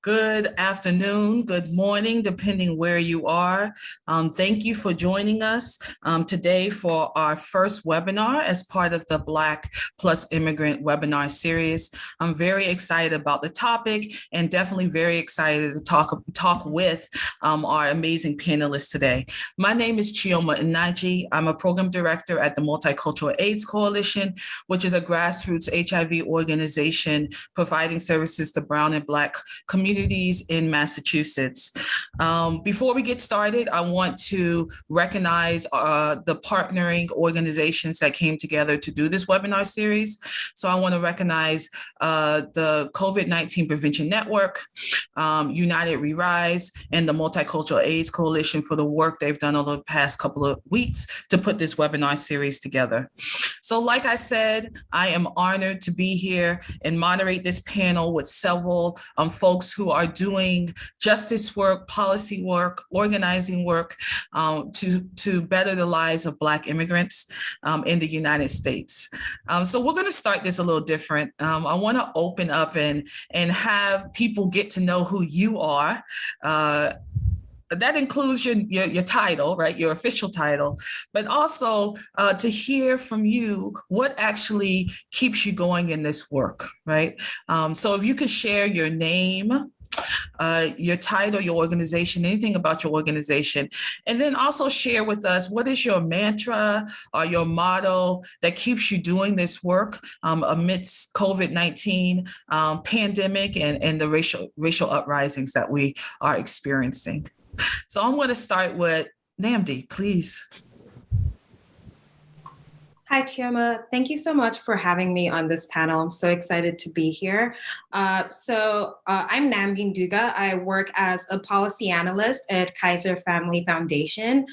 Good afternoon, good morning, depending where you are. Thank you for joining us today for our first webinar as part of the Black plus Immigrant webinar series. I'm very excited about the topic and definitely very excited to talk with our amazing panelists today. My name is Chioma Inaji. I'm a program director at the Multicultural AIDS Coalition, which is a grassroots HIV organization providing services to Brown and Black communities in Massachusetts. Before we get started, I want to recognize the partnering organizations that came together to do this webinar series. So I want to recognize the COVID-19 Prevention Network, United We Rise, and the Multicultural AIDS Coalition for the work they've done over the past couple of weeks to put this webinar series together. So like I said, I am honored to be here and moderate this panel with several folks who are doing justice work, policy work, organizing work to better the lives of Black immigrants in the United States. So we're going to start this a little different. I want to open up and have people get to know who you are. That includes your title, right? Your official title, but also to hear from you what actually keeps you going in this work, right? So if you could share your name, your title, your organization, anything about your organization, and then also share with us what is your mantra or your motto that keeps you doing this work amidst COVID-19 pandemic and the racial uprisings that we are experiencing. So I'm going to start with Namdi, please. Hi, Chioma. Thank you so much for having me on this panel. I'm so excited to be here. I'm Namdi Nduga. I work as a policy analyst at Kaiser Family Foundation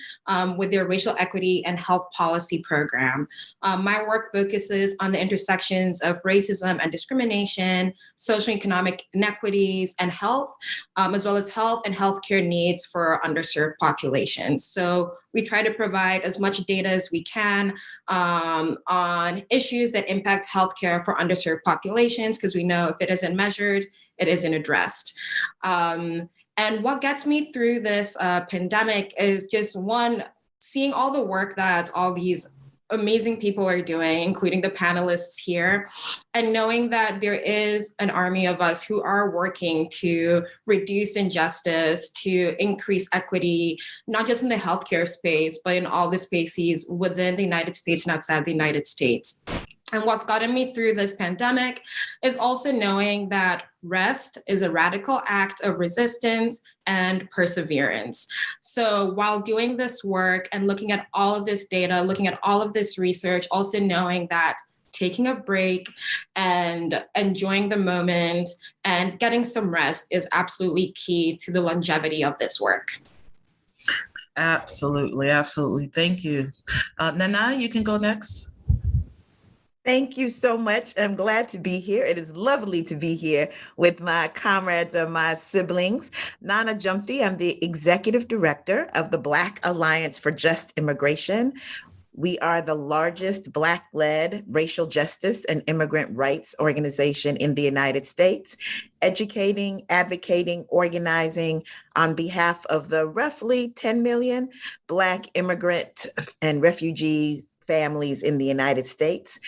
with their Racial Equity and Health Policy Program. My work focuses on the intersections of racism and discrimination, social and economic inequities, and health, as well as health and healthcare needs for underserved populations. So we try to provide as much data as we can on issues that impact healthcare for underserved populations, because we know if it isn't measured, it isn't addressed. And what gets me through this pandemic is just one, seeing all the work that all these amazing people are doing, including the panelists here, and knowing that there is an army of us who are working to reduce injustice, to increase equity, not just in the healthcare space, but in all the spaces within the United States and outside the United States. And what's gotten me through this pandemic is also knowing that rest is a radical act of resistance and perseverance. So while doing this work and looking at all of this data, looking at all of this research, also knowing that taking a break and enjoying the moment and getting some rest is absolutely key to the longevity of this work. Absolutely, absolutely. Thank you. Nana, you can go next. Thank you so much. I'm glad to be here. It is lovely to be here with my comrades and my siblings. Nana Gyamfi, I'm the executive director of the Black Alliance for Just Immigration. We are the largest Black-led racial justice and immigrant rights organization in the United States, educating, advocating, organizing on behalf of the roughly 10 million Black immigrant and refugee families in the United States.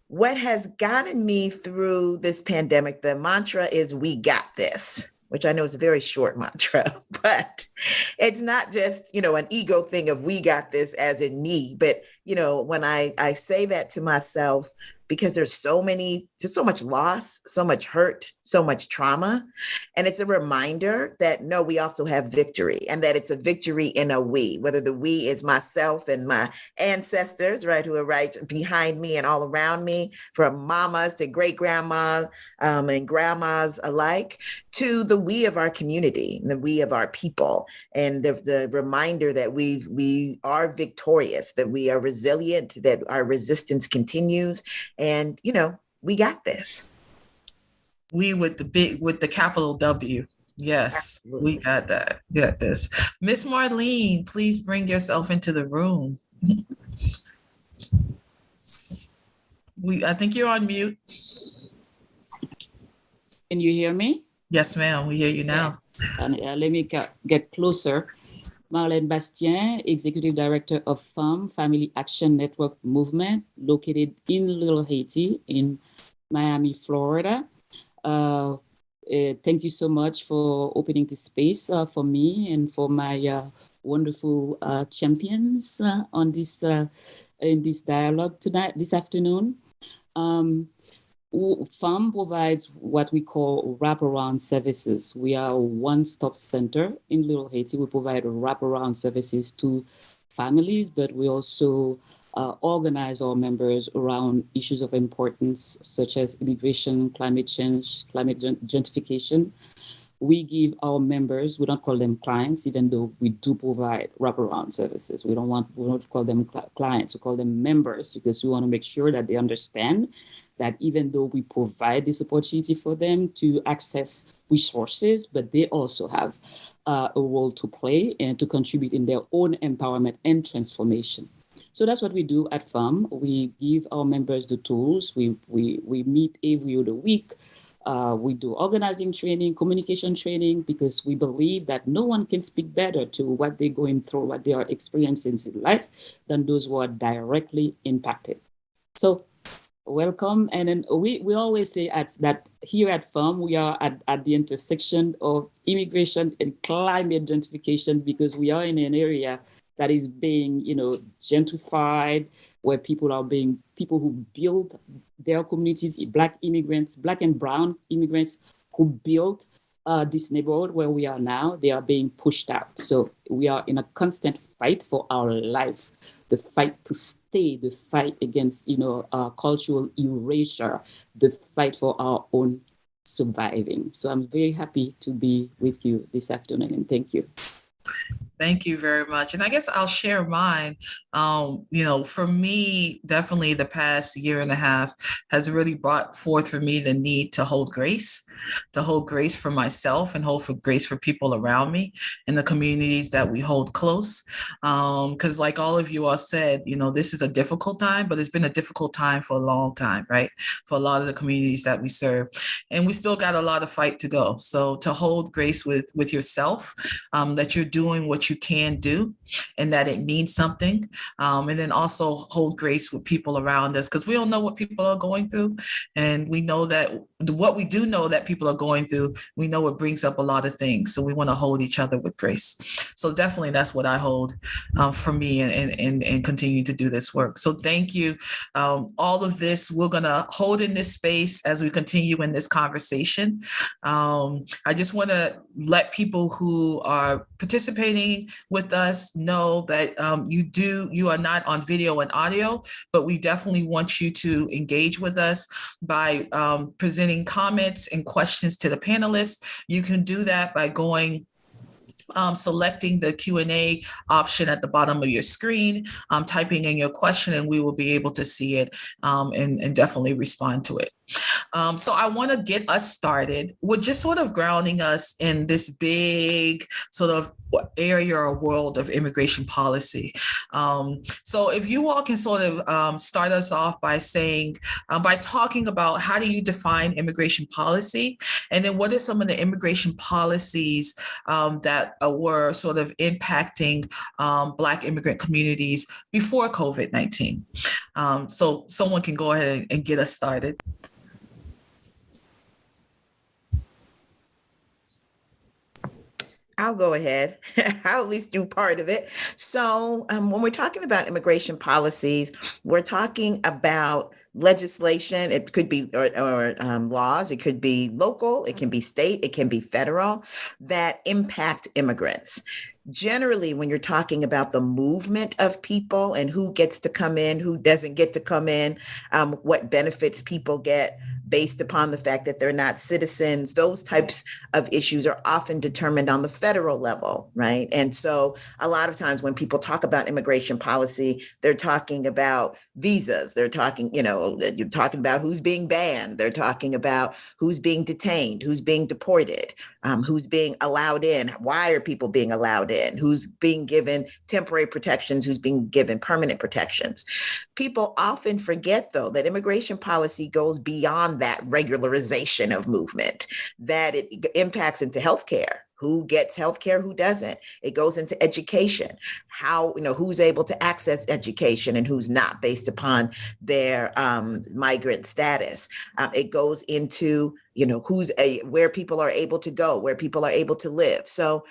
What has gotten me through this pandemic, the mantra is, "We got this," which I know is a very short mantra, but it's not just, an ego thing of "we got this" as in me, but, when I say that to myself, because there's so much loss, so much hurt, so much trauma. And it's a reminder that no, we also have victory, and that it's a victory in a we, whether the we is myself and my ancestors, right, who are right behind me and all around me, from mamas to great grandma and grandmas alike, to the we of our community, and the we of our people, and the reminder that we are victorious, that we are resilient, that our resistance continues, and we got this. We with the capital W. Yes, absolutely. We got that. Got this. Miss Marlene, please bring yourself into the room. I think you're on mute. Can you hear me? Yes, ma'am. We hear you now. Yes. And let me get closer. Marlène Bastien, Executive Director of FAM, Family Action Network Movement, located in Little Haiti in Miami, Florida. Thank you so much for opening this space for me and for my wonderful champions on this in this dialogue this afternoon. FAM provides what we call wraparound services. We are a one-stop center in Little Haiti. We provide wraparound services to families, but we also organize our members around issues of importance such as immigration, climate change, climate gentrification. We give our members, we don't call them clients, even though we do provide wraparound services. We don't call them clients, we call them members, because we want to make sure that they understand that even though we provide this opportunity for them to access resources, but they also have a role to play and to contribute in their own empowerment and transformation. So that's what we do at FAM. We give our members the tools. We meet every other week. We do organizing training, communication training, because we believe that no one can speak better to what they're going through, what they are experiencing in life, than those who are directly impacted. So welcome. And then we always say that here at FAM, we are at the intersection of immigration and climate gentrification, because we are in an area that is being, gentrified, where people who build their communities, Black immigrants, Black and brown immigrants who built this neighborhood where we are now, they are being pushed out. So we are in a constant fight for our life, the fight to stay, the fight against, cultural erasure, the fight for our own surviving. So I'm very happy to be with you this afternoon, and thank you. Thank you very much. And I guess I'll share mine. For me, definitely the past year and a half has really brought forth for me the need to hold grace for myself and hold for grace for people around me in the communities that we hold close. Because like all of you all said, this is a difficult time, but it's been a difficult time for a long time, right? For a lot of the communities that we serve. And we still got a lot of fight to go. So to hold grace with yourself, that you're doing what you can do and that it means something. And then also hold grace with people around us, because we don't know what people are going through. And we know that what we do know that people are going through, we know it brings up a lot of things. So we want to hold each other with grace. So definitely that's what I hold for me and continue to do this work. So thank you. All of this, we're going to hold in this space as we continue in this conversation. I just want to let people who are participating with us know that you are not on video and audio, but we definitely want you to engage with us by presenting comments and questions to the panelists. You can do that by selecting the Q&A option at the bottom of your screen, typing in your question, and we will be able to see it and definitely respond to it. So I want to get us started with just sort of grounding us in this big sort of area or world of immigration policy. So if you all can sort of start us off by saying, by talking about how do you define immigration policy? And then what are some of the immigration policies that were sort of impacting Black immigrant communities before COVID-19? So someone can go ahead and get us started. I'll go ahead. I'll at least do part of it. So when we're talking about immigration policies, we're talking about legislation. It could be or laws. It could be local. It can be state. It can be federal that impact immigrants. Generally, when you're talking about the movement of people and who gets to come in, who doesn't get to come in, what benefits people get based upon the fact that they're not citizens, those types of issues are often determined on the federal level, right? And so a lot of times when people talk about immigration policy, they're talking about visas. They're talking, you're talking about who's being banned. They're talking about who's being detained, who's being deported. who's being allowed in, why are people being allowed in, who's being given temporary protections, who's being given permanent protections. People often forget, though, that immigration policy goes beyond that regularization of movement, that it impacts into healthcare. Who gets healthcare, who doesn't? It goes into education, how, who's able to access education and who's not based upon their migrant status. It goes into, where people are able to go, where people are able to live. So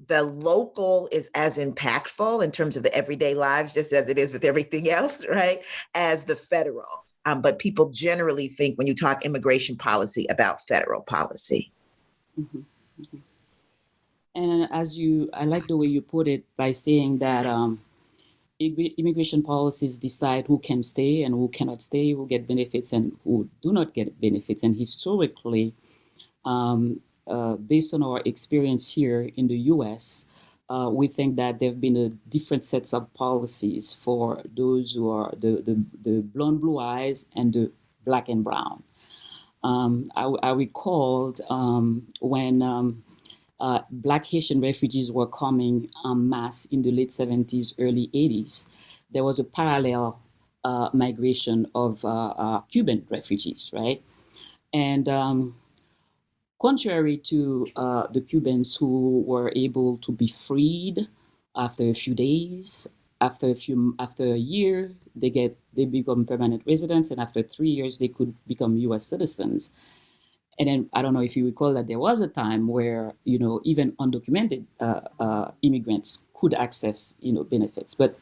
the local is as impactful in terms of the everyday lives, just as it is with everything else, right, as the federal. But people generally think when you talk immigration policy about federal policy. Mm-hmm. Mm-hmm. And I like the way you put it by saying that immigration policies decide who can stay and who cannot stay, who get benefits and who do not get benefits. And historically, based on our experience here in the US, we think that there have been different sets of policies for those who are the blonde, blue eyes and the black and brown. I recalled when Black Haitian refugees were coming en masse in the late 70s, early 80s. There was a parallel migration of Cuban refugees, right? And contrary to the Cubans who were able to be freed after a few days, after a year, they become permanent residents, and after 3 years, they could become U.S. citizens. And then I don't know if you recall that there was a time where, even undocumented immigrants could access, benefits. But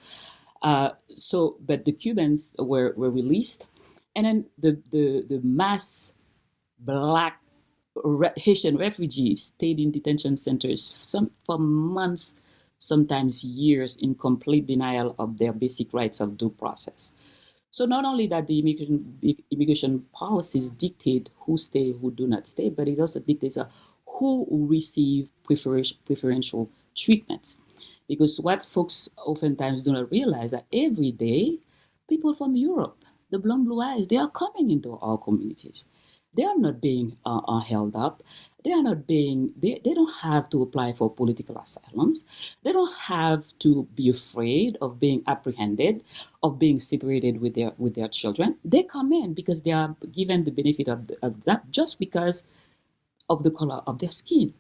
the Cubans were released, and then the mass Black Haitian refugees stayed in detention centers for months, sometimes years, in complete denial of their basic rights of due process. So not only that the immigration policies dictate who stay, who do not stay, but it also dictates who receive preferential treatments. Because what folks oftentimes do not realize that every day, people from Europe, the blonde blue eyes, they are coming into our communities. They are not being held up. They are not being, they don't have to apply for political asylums. They don't have to be afraid of being apprehended, of being separated with their children. They come in because they are given the benefit of that just because of the color of their skin.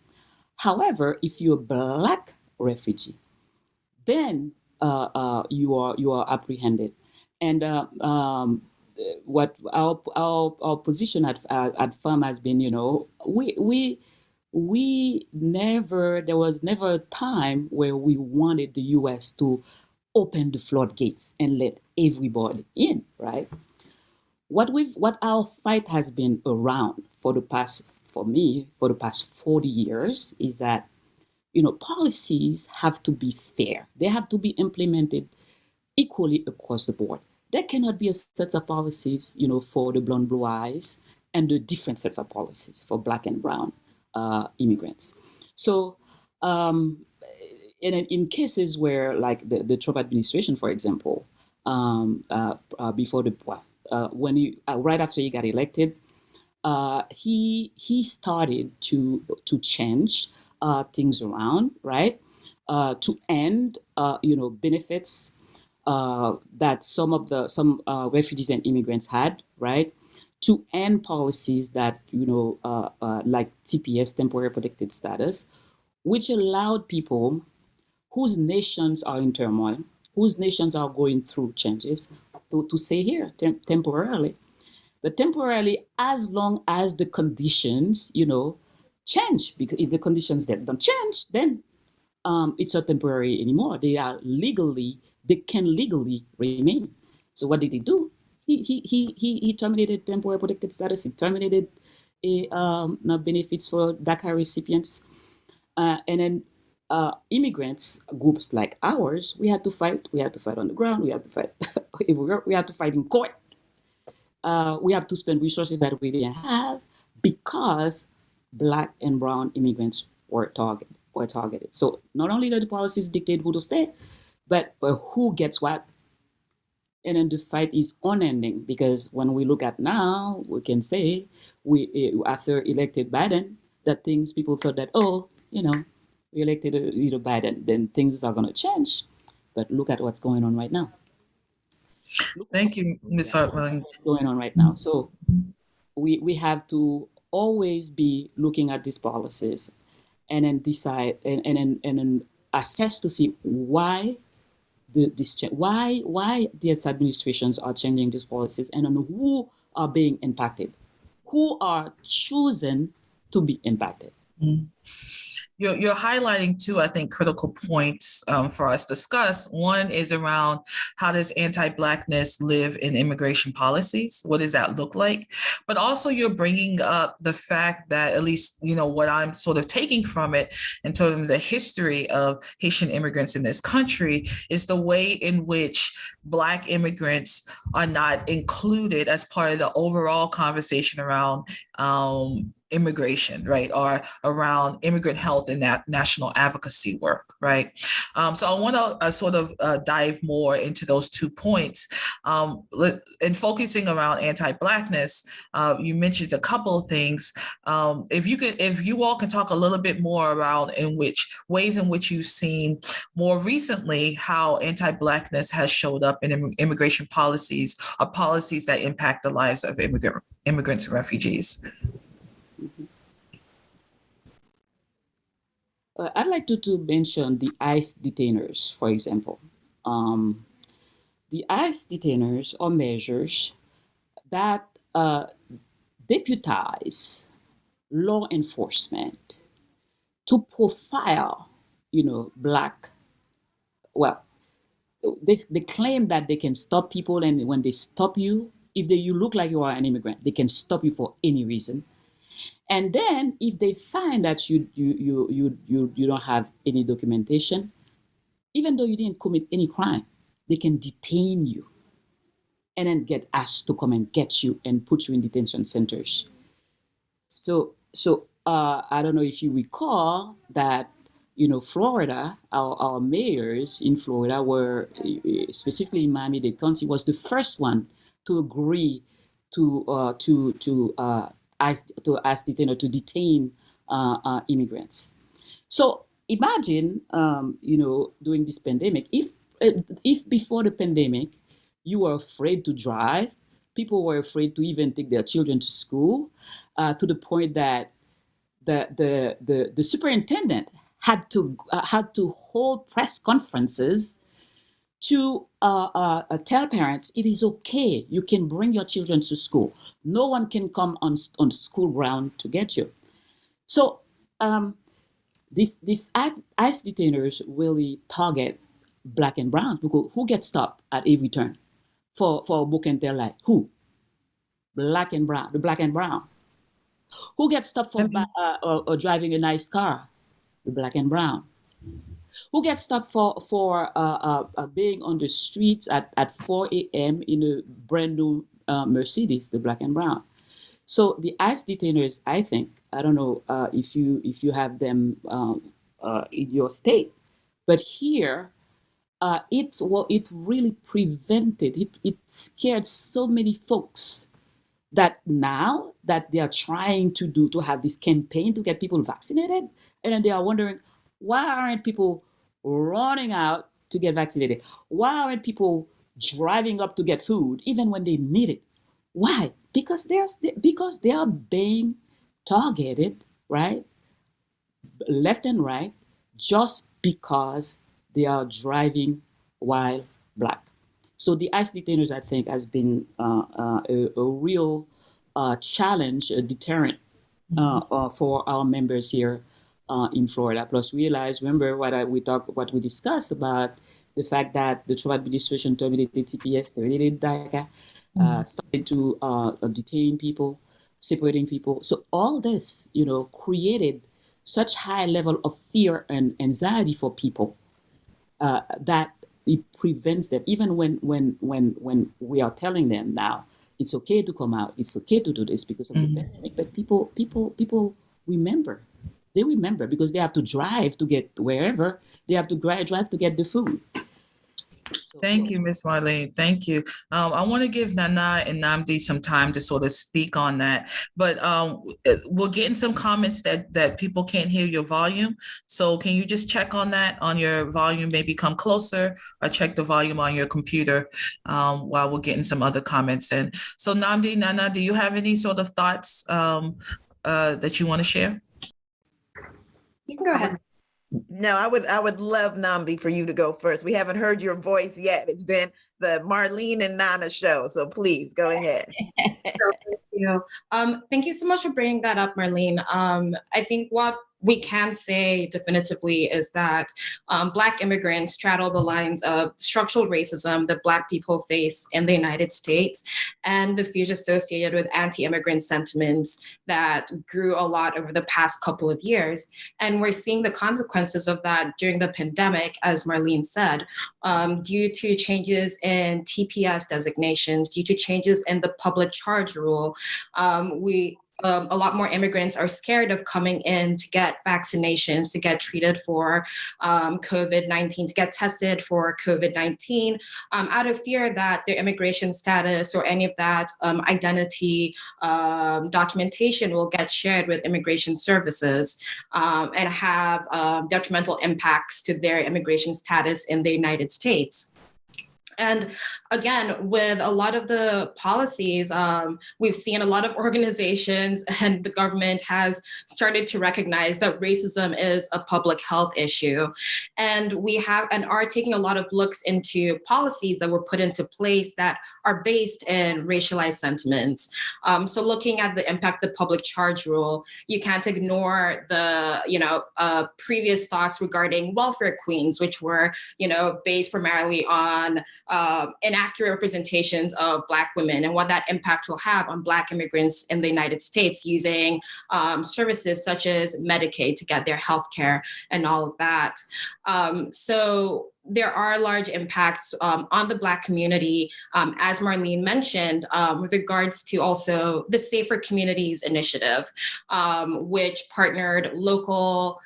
However, if you're a Black refugee, then you are apprehended. And what our position at FAM has been, there was never a time where we wanted the U.S. to open the floodgates and let everybody in, right? What our fight has been around for the past 40 years is that, policies have to be fair. They have to be implemented equally across the board. There cannot be a set of policies, for the blonde blue eyes and the different sets of policies for Black and brown immigrants. So in cases where, like the Trump administration, for example, before right after he got elected, he started to change things around, right? To end, benefits that some refugees and immigrants had, right? To end policies that, like TPS, temporary protected status, which allowed people whose nations are in turmoil, whose nations are going through changes, to stay here temporarily. But temporarily, as long as the conditions, change. Because if the conditions that don't change, then it's not temporary anymore. They can legally remain. So what did he do? He terminated temporary protected status. He terminated benefits for DACA recipients, and then immigrants groups like ours, we had to fight. We had to fight on the ground. We had to fight. We had to fight in court. We have to spend resources that we didn't have because Black and brown immigrants were targeted. So not only do the policies dictate who to stay, but who gets what. And then the fight is unending because when we look at now, we can say after elected Biden, that things people thought that, oh, we elected Biden, then things are going to change. But look at what's going on right now. Thank you, Ms. Hartman. What's going on right now? So we have to always be looking at these policies and then decide and then assess to see why why these administrations are changing these policies and on who are being impacted, who are choosing to be impacted. Mm. You're highlighting two, I think, critical points for us to discuss. One is around how does anti-Blackness live in immigration policies? What does that look like? But also you're bringing up the fact that, at least, what I'm sort of taking from it in terms of the history of Haitian immigrants in this country is the way in which Black immigrants are not included as part of the overall conversation around immigration, right, or around immigrant health and that national advocacy work, right? So I want to sort of dive more into those 2 points. And focusing around anti-Blackness, you mentioned a couple of things. If you all can talk a little bit more around ways in which you've seen more recently how anti-Blackness has showed up in immigration policies or policies that impact the lives of immigrants and refugees. I'd like to mention the ICE detainers, for example. The ICE detainers are measures that deputize law enforcement to profile, Black. Well, they claim that they can stop people, and when they stop you, if you look like you are an immigrant, they can stop you for any reason. And then if they find that you don't have any documentation, even though you didn't commit any crime, they can detain you and then get asked to come and get you and put you in detention centers. So I don't know if you recall that, Florida, our mayors in Florida were, specifically in Miami-Dade County, was the first one to agree to ask detainer to detain immigrants. So imagine, during this pandemic, if before the pandemic you were afraid to drive, people were afraid to even take their children to school, to the point that the superintendent had to hold press conferences to tell parents it is okay, you can bring your children to school. No one can come on school ground to get you. So these ICE detainers really target Black and browns, because who gets stopped at every turn for a book and tail light? Who? Black and brown, the Black and brown. Who gets stopped for or driving a nice car? The Black and brown. Who gets stopped for being on the streets at 4 a.m. in a brand new Mercedes? The Black and brown. So the ICE detainers, I think, I don't know if you have them in your state, but here it really prevented it scared so many folks that now that they are trying to have this campaign to get people vaccinated, and then they are wondering, why aren't people running out to get vaccinated? Why aren't people driving up to get food even when they need it? Why? Because they are being targeted, right, left and right, just because they are driving while Black. So the ICE detainers, I think, has been a real challenge, a deterrent for our members here in Florida. Plus, remember what we discussed about the fact that the Trump administration terminated TPS, terminated DACA, started to detain people, separating people. So all this, created such high level of fear and anxiety for people that it prevents them, even when we are telling them now it's okay to come out, it's okay to do this because of the pandemic. But people remember. They remember because they have to drive to get wherever. They have to drive to get the food. Thank you, Ms. Marlene. Thank you. I want to give Nana and Namdi some time to sort of speak on that, but we're getting some comments that people can't hear your volume. So can you just check on that on your volume, maybe come closer or check the volume on your computer while we're getting some other comments in. So Namdi, Nana, do you have any sort of thoughts that you want to share? You can go ahead. No, I would love, Nambi, for you to go first. We haven't heard your voice yet. It's been the Marlene and Nana show, so please go ahead. So thank you. Thank you so much for bringing that up, Marlene. I think what we can say definitively is that Black immigrants straddle the lines of structural racism that Black people face in the United States and the fears associated with anti-immigrant sentiments that grew a lot over the past couple of years. And we're seeing the consequences of that during the pandemic, as Marlene said, due to changes in TPS designations, due to changes in the public charge rule. A lot more immigrants are scared of coming in to get vaccinations, to get treated for COVID-19, to get tested for COVID-19, out of fear that their immigration status or any of that identity documentation will get shared with immigration services and have detrimental impacts to their immigration status in the United States. And again, with a lot of the policies, we've seen a lot of organizations and the government has started to recognize that racism is a public health issue. And we have and are taking a lot of looks into policies that were put into place that are based in racialized sentiments. So looking at the impact of the public charge rule, you can't ignore the previous thoughts regarding welfare queens, which were based primarily on inaccurate representations of Black women and what that impact will have on Black immigrants in the United States using services such as Medicaid to get their health care and all of that. So there are large impacts on the Black community, as Marlene mentioned, with regards to also the Safer Communities Initiative, which partnered local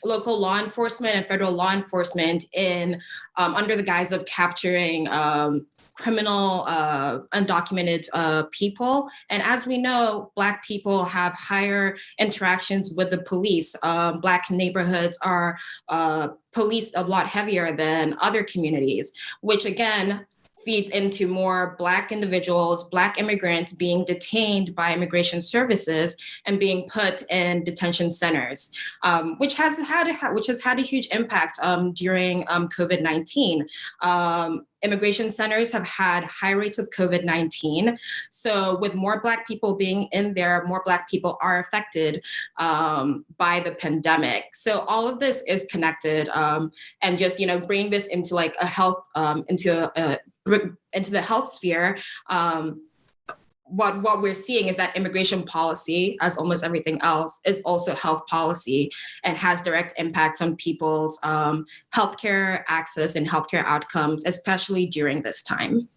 law enforcement and federal law enforcement in under the guise of capturing criminal undocumented people. And as we know, Black people have higher interactions with the police. Black neighborhoods are policed a lot heavier than other communities, which again feeds into more Black individuals, Black immigrants being detained by immigration services and being put in detention centers, which has had a huge impact during COVID-19. Immigration centers have had high rates of COVID-19. So with more Black people being in there, more Black people are affected by the pandemic. So all of this is connected, and just bringing this into like a health into the health sphere. What we're seeing is that immigration policy, as almost everything else, is also health policy and has direct impacts on people's healthcare access and healthcare outcomes, especially during this time.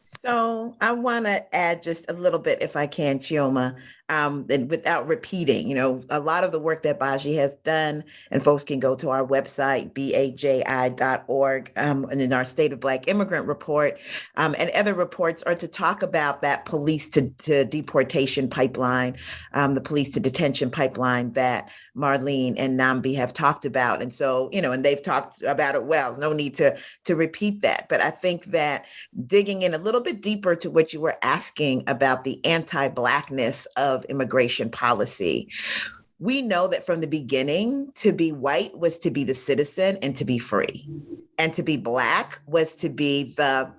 So I want to add just a little bit, if I can, Chioma, and without repeating, a lot of the work that Baji has done, and folks can go to our website, baji.org, and in our State of Black Immigrant Report, and other reports are to talk about that police to deportation pipeline, the police to detention pipeline that Marlene and Nambi have talked about. And so, and they've talked about it well. No need to repeat that. But I think that digging in a little bit deeper to what you were asking about the anti-Blackness of immigration policy, we know that from the beginning, to be white was to be the citizen and to be free. And to be Black was to be the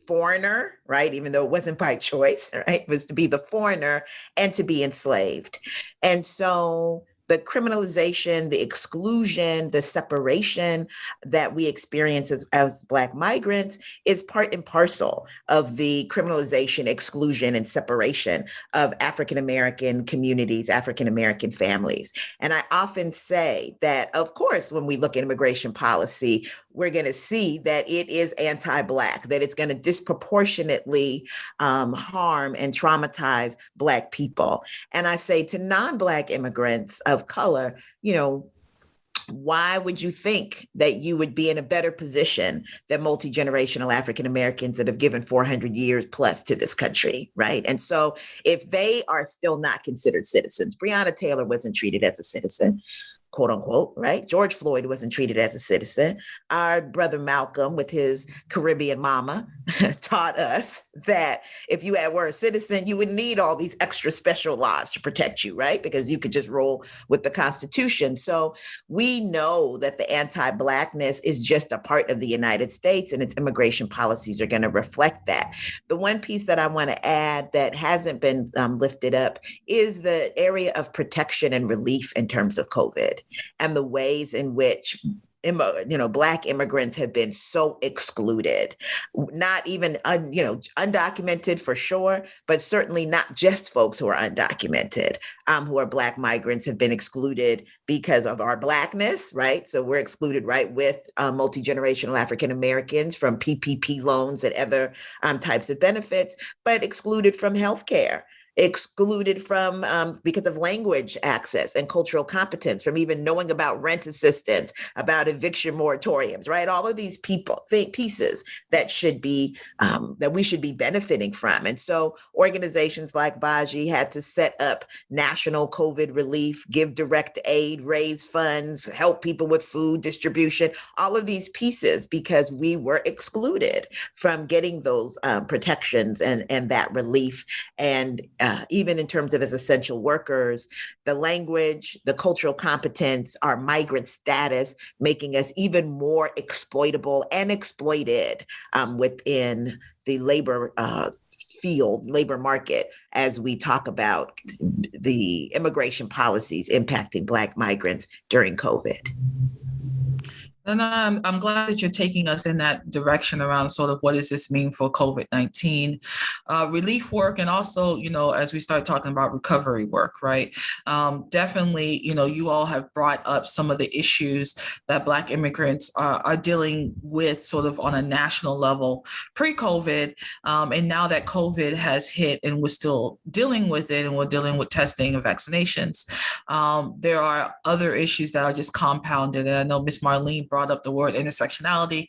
foreigner, right? Even though it wasn't by choice, right? It was to be the foreigner and to be enslaved. And so the criminalization, the exclusion, the separation that we experience as Black migrants is part and parcel of the criminalization, exclusion, and separation of African-American communities, African-American families. And I often say that, of course, when we look at immigration policy, we're going to see that it is anti-Black, that it's going to disproportionately harm and traumatize Black people. And I say to non-Black immigrants of color, why would you think that you would be in a better position than multi-generational African Americans that have given 400 years plus to this country, right? And so if they are still not considered citizens, Breonna Taylor wasn't treated as a citizen, quote unquote, right? George Floyd wasn't treated as a citizen. Our brother Malcolm, with his Caribbean mama, taught us that if you were a citizen, you would need all these extra special laws to protect you, right? Because you could just roll with the Constitution. So we know that the anti-Blackness is just a part of the United States, and its immigration policies are going to reflect that. The one piece that I want to add that hasn't been lifted up is the area of protection and relief in terms of COVID, and the ways in which Black immigrants have been so excluded, not even, undocumented for sure, but certainly not just folks who are undocumented, who are Black migrants have been excluded because of our Blackness, right? So we're excluded right with multi-generational African Americans from PPP loans and other types of benefits, but excluded from healthcare, excluded from because of language access and cultural competence, from even knowing about rent assistance, about eviction moratoriums, right? All of these pieces that should be that we should be benefiting from. And so organizations like Baji had to set up national COVID relief, give direct aid, raise funds, help people with food distribution, all of these pieces, because we were excluded from getting those protections and that relief. And even in terms of as essential workers, the language, the cultural competence, our migrant status, making us even more exploitable and exploited within the labor field, labor market, as we talk about the immigration policies impacting Black migrants during COVID. And I'm glad that you're taking us in that direction around sort of what does this mean for COVID-19 relief work, and also, as we start talking about recovery work, right? Definitely, you all have brought up some of the issues that Black immigrants are dealing with sort of on a national level pre-COVID. And now that COVID has hit and we're still dealing with it, and we're dealing with testing and vaccinations, there are other issues that are just compounded. And I know Ms. Marlene brought up the word intersectionality,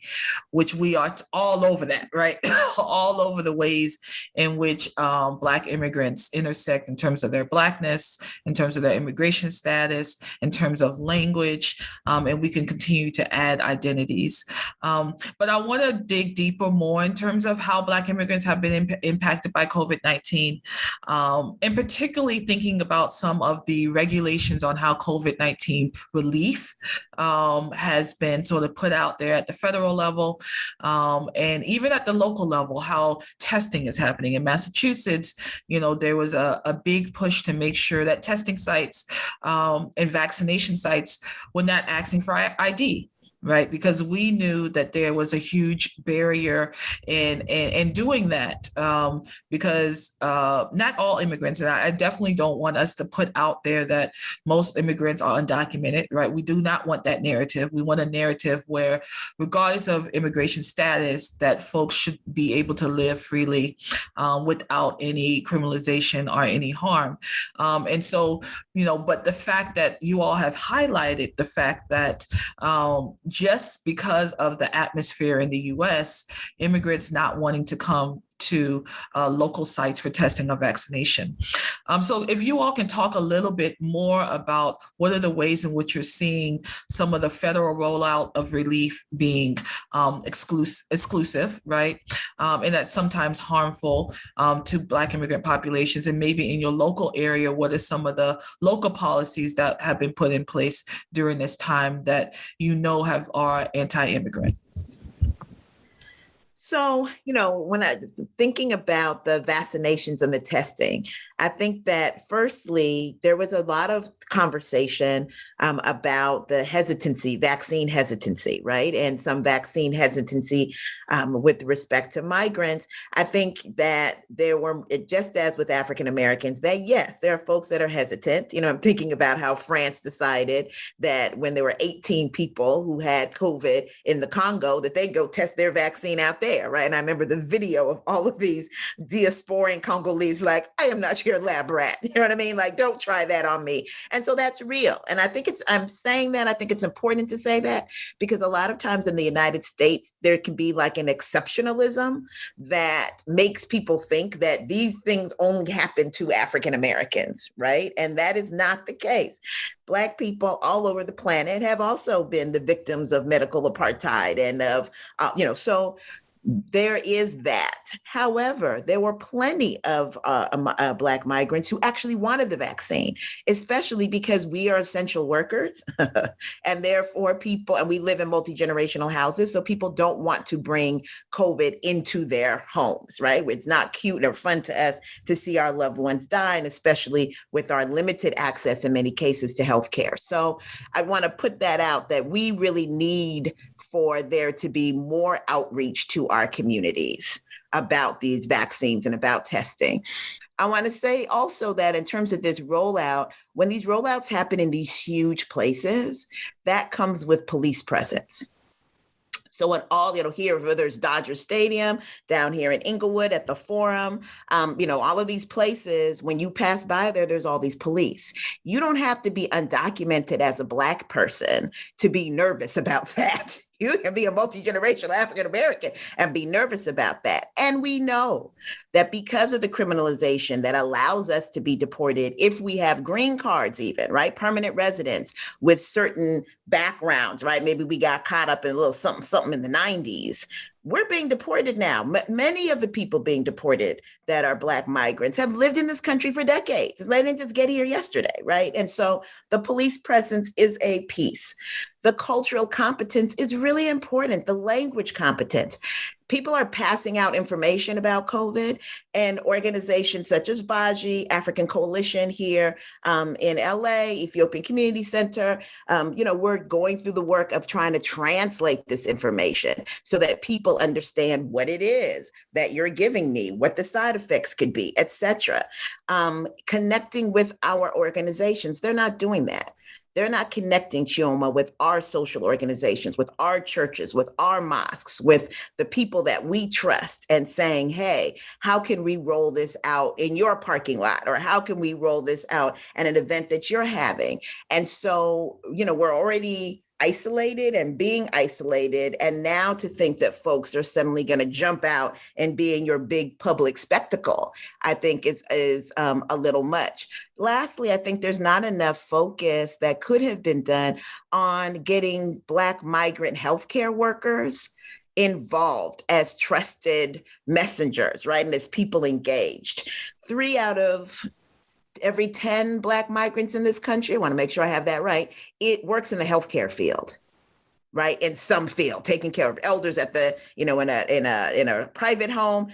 which we are all over that, right? All over the ways in which Black immigrants intersect in terms of their Blackness, in terms of their immigration status, in terms of language, and we can continue to add identities. But I want to dig deeper more in terms of how Black immigrants have been impacted by COVID-19, and particularly thinking about some of the regulations on how COVID-19 relief has been sort of put out there at the federal level, and even at the local level, how testing is happening. In Massachusetts, there was a big push to make sure that testing sites and vaccination sites were not asking for ID. Right, because we knew that there was a huge barrier in doing that, because not all immigrants, and I definitely don't want us to put out there that most immigrants are undocumented, right? We do not want that narrative. We want a narrative where, regardless of immigration status, that folks should be able to live freely without any criminalization or any harm. And so, but the fact that you all have highlighted the fact that just because of the atmosphere in the U.S., immigrants not wanting to come to local sites for testing or vaccination. So if you all can talk a little bit more about what are the ways in which you're seeing some of the federal rollout of relief being exclusive, right? And that's sometimes harmful to Black immigrant populations. And maybe in your local area, what are some of the local policies that have been put in place during this time that are anti-immigrant? So, when thinking about the vaccinations and the testing, I think that firstly, there was a lot of conversation about the vaccine hesitancy, right? And some vaccine hesitancy with respect to migrants. I think that there were, just as with African Americans, that yes, there are folks that are hesitant. I'm thinking about how France decided that when there were 18 people who had COVID in the Congo, that they'd go test their vaccine out there, right? And I remember the video of all of these diasporan Congolese, like, I am not volunteer lab rat. You know what I mean? Like, don't try that on me. And so that's real. And I think I'm saying that, I think it's important to say that, because a lot of times in the United States, there can be like an exceptionalism that makes people think that these things only happen to African Americans, right? And that is not the case. Black people all over the planet have also been the victims of medical apartheid and of, so there is that. However, there were plenty of Black migrants who actually wanted the vaccine, especially because we are essential workers and therefore and we live in multi-generational houses. So people don't want to bring COVID into their homes, right? It's not cute or fun to us to see our loved ones die, and especially with our limited access in many cases to healthcare. So I want to put that out, that we really need for there to be more outreach to our communities about these vaccines and about testing. I want to say also that in terms of this rollout, when these rollouts happen in these huge places, that comes with police presence. So in all, here, whether it's Dodger Stadium, down here in Inglewood at the Forum, all of these places, when you pass by there's all these police. You don't have to be undocumented as a Black person to be nervous about that. You can be a multi-generational African-American and be nervous about that. And we know that because of the criminalization that allows us to be deported if we have green cards even, right? Permanent residents with certain backgrounds, right? Maybe we got caught up in a little something in the 90s. We're being deported now. Many of the people being deported that are Black migrants have lived in this country for decades. They didn't just get here yesterday, right? And so the police presence is a piece. The cultural competence is really important. The language competence. People are passing out information about COVID, and organizations such as Baji, African Coalition here in LA, Ethiopian Community Center, we're going through the work of trying to translate this information so that people understand what it is that you're giving me, what the side effects could be, et cetera. Connecting with our organizations, they're not doing that. They're not connecting, Chioma, with our social organizations, with our churches, with our mosques, with the people that we trust, and saying, hey, how can we roll this out in your parking lot? Or how can we roll this out at an event that you're having? And so, we're already isolated and being isolated. And now to think that folks are suddenly going to jump out and be in your big public spectacle, I think is a little much. Lastly, I think there's not enough focus that could have been done on getting Black migrant healthcare workers involved as trusted messengers, right? And as people engaged. 3 out of every 10 Black migrants in this country, I want to make sure I have that right, it works in the healthcare field, right? In some field, taking care of elders at the, in a private home,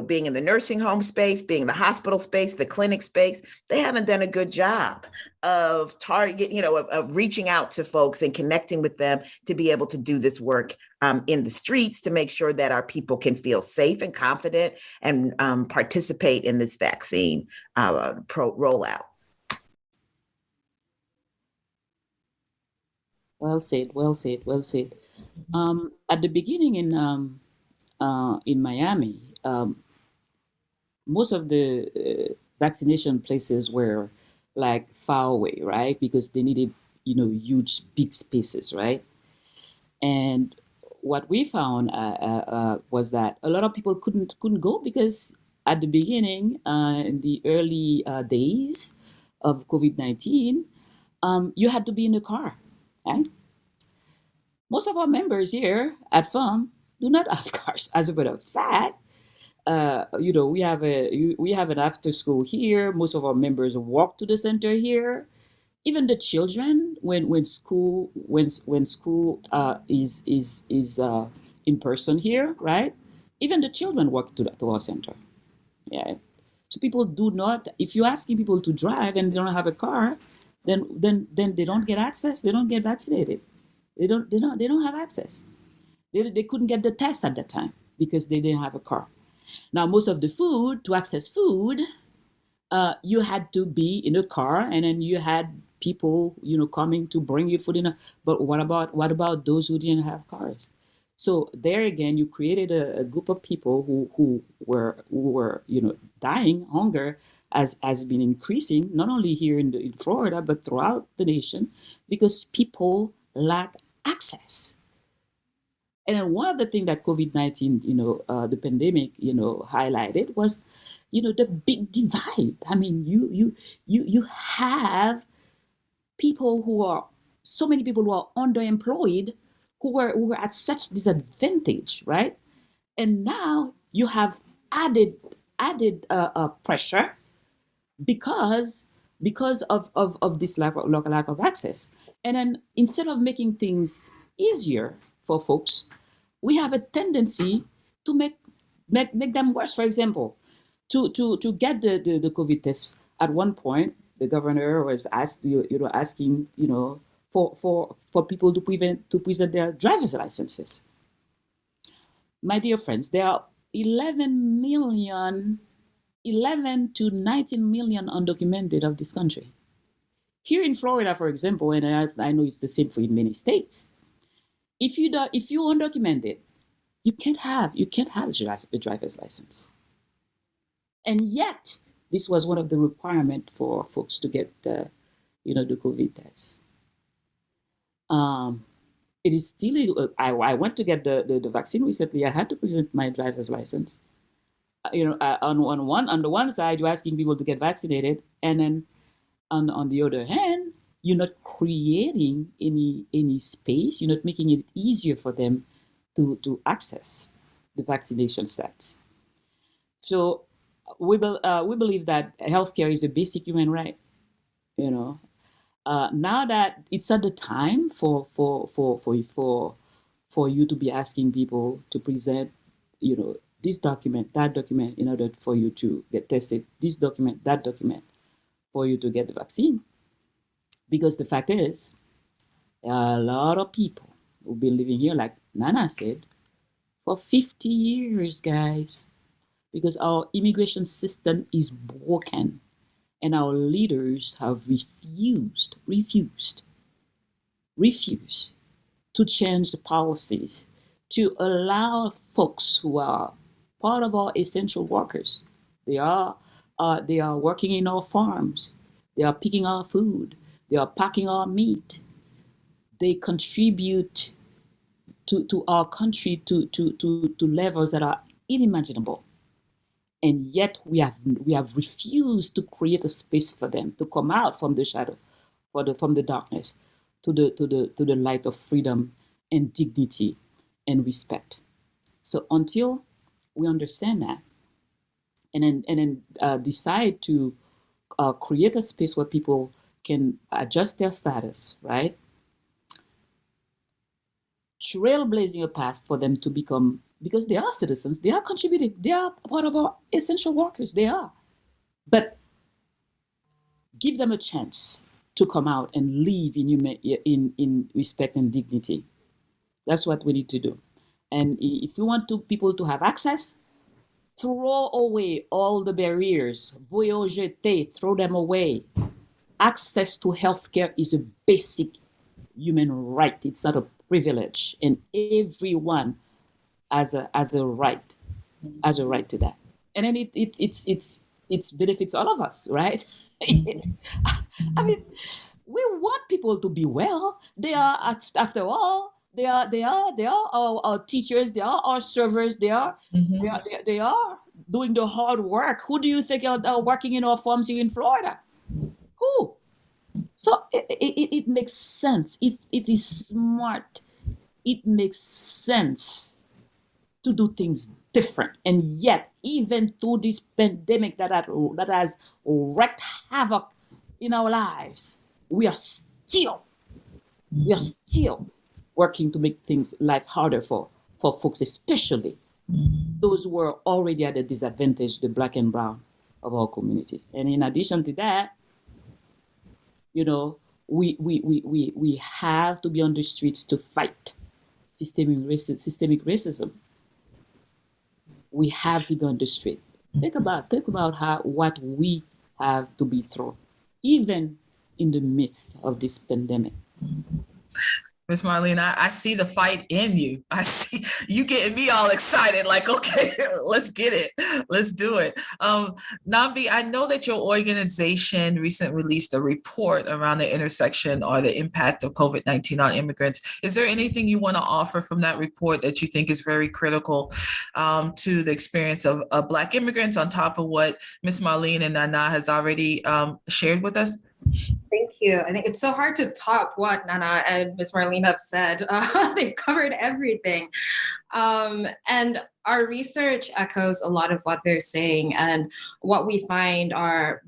being in the nursing home space, being in the hospital space, the clinic space. They haven't done a good job of of reaching out to folks and connecting with them to be able to do this work in the streets to make sure that our people can feel safe and confident and participate in this vaccine rollout. Well said, well said, well said. At the beginning in Miami, most of the vaccination places were like far away, right? Because they needed, huge, big spaces, right? And what we found was that a lot of people couldn't go because at the beginning, in the early days of COVID-19, you had to be in a car, right? Most of our members here at FUM do not have cars. As a matter of fact, we have an after school here. Most of our members walk to the center here. Even the children, when school is in person here, right? Even the children walk to our center. Yeah. So people do not. If you're asking people to drive and they don't have a car, then they don't get access. They don't get vaccinated. They don't have access. They couldn't get the test at that time because they didn't have a car. Now, most of the food, to access food, you had to be in a car, and then you had people, coming to bring you food in. But what about those who didn't have cars? So there again, you created a group of people who were dying hunger has been increasing, not only here in Florida, but throughout the nation, because people lack access. And then one of the things that COVID-19, the pandemic, highlighted was, the big divide. I mean, you have so many people who are underemployed, who were at such disadvantage, right? And now you have added pressure because of this lack of access. And then instead of making things easier for folks, we have a tendency to make them worse. For example, to get the COVID tests, at one point the governor was asking for people to present their driver's licenses. My dear friends, there are 11 to 19 million undocumented of this country. Here in Florida, for example, and I know it's the same for in many states, if you're undocumented, you can't have a driver's license. And yet, this was one of the requirements for folks to get the COVID test. It is still. I went to get the vaccine recently. I had to present my driver's license. On the one side, you're asking people to get vaccinated, and then on the other hand, you're not creating any space. You're not making it easier for them to access the vaccination stats. So we believe that healthcare is a basic human right. Now that it's not the time for you to be asking people to present, this document, that document, in order for you to get tested, this document, that document, for you to get the vaccine. Because the fact is, a lot of people who've been living here, like Nana said, for 50 years, guys, because our immigration system is broken and our leaders have refused to change the policies to allow folks who are part of our essential workers. They are working in our farms. They are picking our food. They are packing our meat. They contribute to our country to levels that are unimaginable. And yet we have refused to create a space for them to come out from the shadow, from the darkness, to the light of freedom and dignity and respect. So until we understand that, and then decide to create a space where people can adjust their status, right? Trailblazing a path for them to become, because they are citizens, they are contributing, they are part of our essential workers, they are. But give them a chance to come out and live in respect and dignity. That's what we need to do. And if you want people to have access, throw away all the barriers. Voyons jeter, throw them away. Access to healthcare is a basic human right. It's not a privilege, and everyone has a right to that. And then it benefits all of us, right? I mean, we want people to be well. They are, after all, they are our teachers. They are our servers. They are doing the hard work. Who do you think are working in our farms here in Florida? Who? So it makes sense. It is smart. It makes sense to do things different. And yet, even through this pandemic that has wreaked havoc in our lives, we are still working to make life harder for folks, especially those who are already at a disadvantage, the Black and brown of our communities. And in addition to that, we have to be on the streets to fight systemic racism. We have to be on the street. Think about what we have to be through, even in the midst of this pandemic. Miss Marlene, I see the fight in you. I see you getting me all excited, like, okay, let's get it. Let's do it. Nambi, I know that your organization recently released a report around the intersection or the impact of COVID-19 on immigrants. Is there anything you want to offer from that report that you think is very critical to the experience of Black immigrants on top of what Miss Marlene and Nana has already shared with us? Thank you. I think it's so hard to top what Nana and Ms. Marlene have said. They've covered everything. And our research echoes a lot of what they're saying. And what we find are,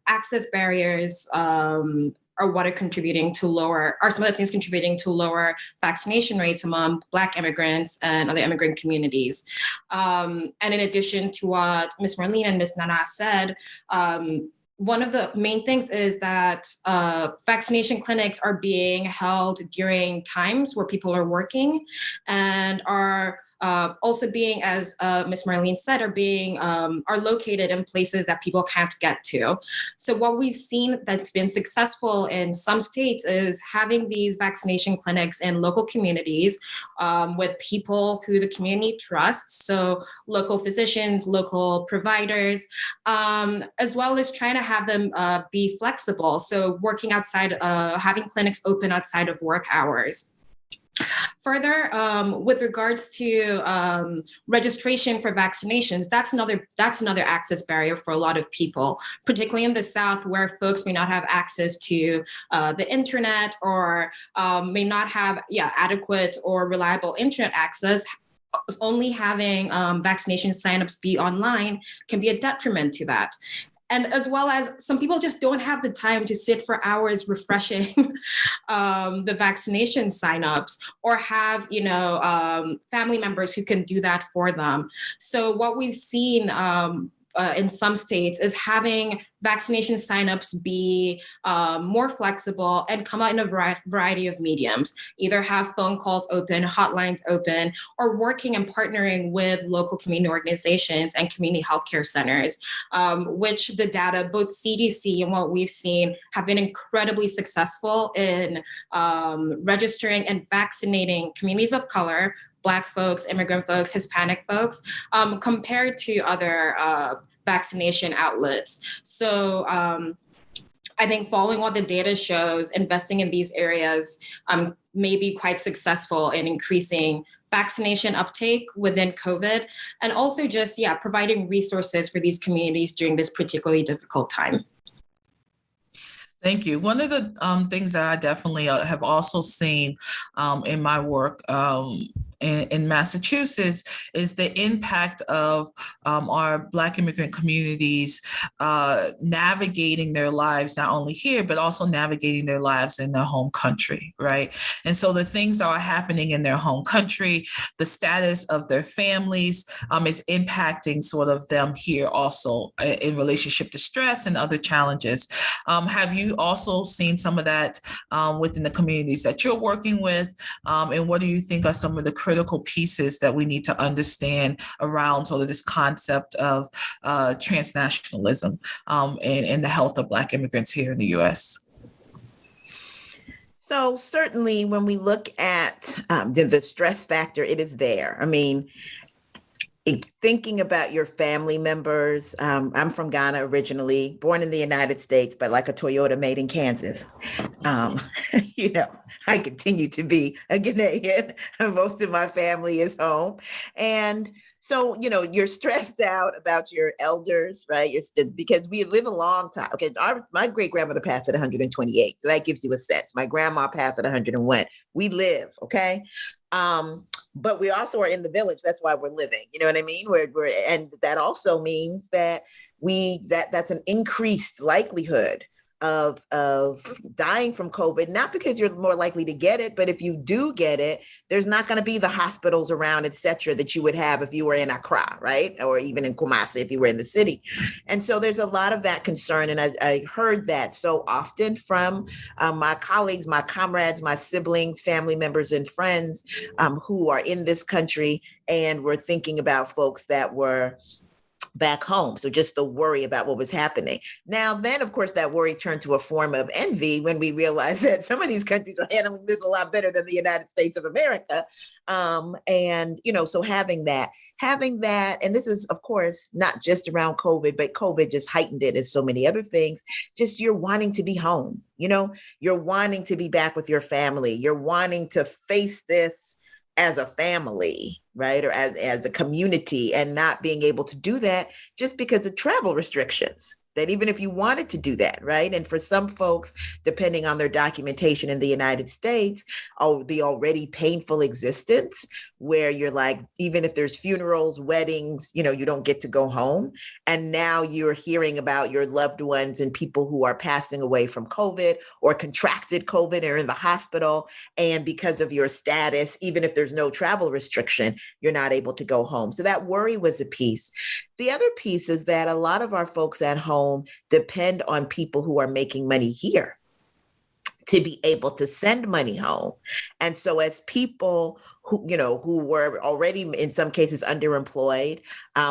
access barriers are what are contributing to are some of the things contributing to lower vaccination rates among Black immigrants and other immigrant communities. And in addition to what Ms. Marlene and Ms. Nana said, one of the main things is that vaccination clinics are being held during times where people are working and are also being, as Ms. Marlene said, are located in places that people can't get to. So what we've seen that's been successful in some states is having these vaccination clinics in local communities with people who the community trusts. So local physicians, local providers, as well as trying to have them be flexible. So working outside, having clinics open outside of work hours. Further, with regards to registration for vaccinations, that's another access barrier for a lot of people, particularly in the South, where folks may not have access to the internet or may not have adequate or reliable internet access. Only having vaccination signups be online can be a detriment to that. And as well as some people just don't have the time to sit for hours refreshing the vaccination signups or have, family members who can do that for them. So what we've seen in some states is having vaccination signups be more flexible and come out in a variety of mediums, either have phone calls open, hotlines open, or working and partnering with local community organizations and community healthcare centers, which the data, both CDC and what we've seen, have been incredibly successful in registering and vaccinating communities of color, Black folks, immigrant folks, Hispanic folks, compared to other vaccination outlets. So I think following what the data shows, investing in these areas may be quite successful in increasing vaccination uptake within COVID, and also just, providing resources for these communities during this particularly difficult time. Thank you. One of the things that I definitely have also seen in my work in Massachusetts is the impact of our Black immigrant communities navigating their lives, not only here, but also navigating their lives in their home country, right? And so the things that are happening in their home country, the status of their families is impacting sort of them here also in relationship to stress and other challenges. Have you also seen some of that within the communities that you're working with? And what do you think are some of the critical pieces that we need to understand around sort of this concept of transnationalism and the health of Black immigrants here in the U.S.? So certainly when we look at the stress factor, it is there. I mean, thinking about your family members, I'm from Ghana originally, born in the United States, but like a Toyota made in Kansas. I continue to be a Ghanaian. Most of my family is home. And so, you're stressed out about your elders, right? Because we live a long time. Okay, my great grandmother passed at 128. So that gives you a sense. My grandma passed at 101. We live, okay? But we also are in the village. That's why we're living. You know what I mean? And that also means that that's an increased likelihood of dying from COVID, not because you're more likely to get it, but if you do get it, there's not going to be the hospitals around, et cetera, that you would have if you were in Accra, right? Or even in Kumasi, if you were in the city. And so there's a lot of that concern. And I heard that so often from my colleagues, my comrades, my siblings, family members, and friends who are in this country and were thinking about folks that were back home. So just the worry about what was happening. Now, then, of course, that worry turned to a form of envy when we realized that some of these countries are handling this a lot better than the United States of America. And, so having that, and this is, of course, not just around COVID, but COVID just heightened it as so many other things. Just you're wanting to be home, you're wanting to be back with your family. You're wanting to face this as a family, right? Or as a community, and not being able to do that just because of travel restrictions. That even if you wanted to do that, right? And for some folks, depending on their documentation in the United States, the already painful existence where you're like, even if there's funerals, weddings, you don't get to go home. And now you're hearing about your loved ones and people who are passing away from COVID or contracted COVID or in the hospital. And because of your status, even if there's no travel restriction, you're not able to go home. So that worry was a piece. The other piece is that a lot of our folks at home depend on people who are making money here to be able to send money home. And so as people who were already in some cases underemployed,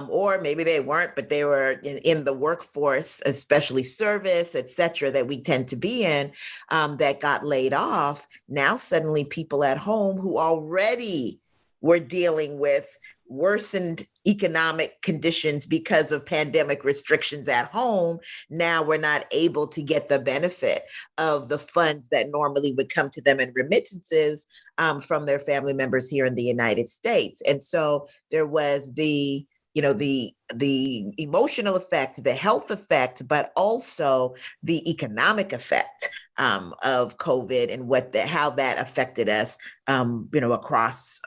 or maybe they weren't, but they were in the workforce, especially service, et cetera, that we tend to be in, that got laid off. Now suddenly people at home who already were dealing with worsened economic conditions because of pandemic restrictions at home, now we're not able to get the benefit of the funds that normally would come to them in remittances from their family members here in the United States. And so there was the emotional effect, the health effect, but also the economic effect of COVID and how that affected us, across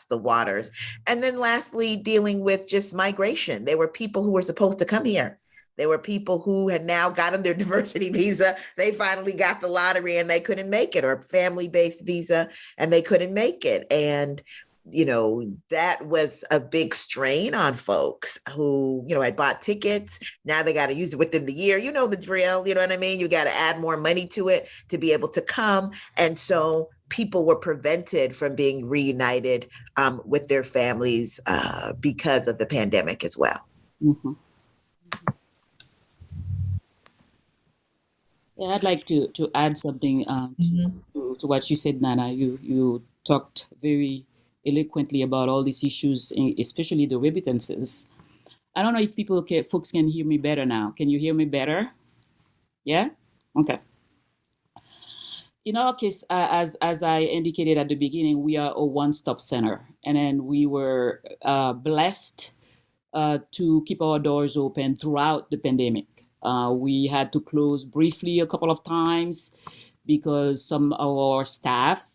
the waters. And then lastly, dealing with just migration. There were people who were supposed to come here. There were people who had now gotten their diversity visa. They finally got the lottery and they couldn't make it, or family-based visa and they couldn't make it. And that was a big strain on folks who, had bought tickets. Now they got to use it within the year. You know the drill, you know what I mean? You got to add more money to it to be able to come. And so people were prevented from being reunited with their families because of the pandemic as well. Mm-hmm. Yeah, I'd like to add something to what you said, Nana. You talked very eloquently about all these issues, especially the remittances. I don't know if folks can hear me better now. Can you hear me better? Yeah? Okay. In our case, as I indicated at the beginning, we are a one-stop center. And then we were blessed to keep our doors open throughout the pandemic. We had to close briefly a couple of times because some of our staff,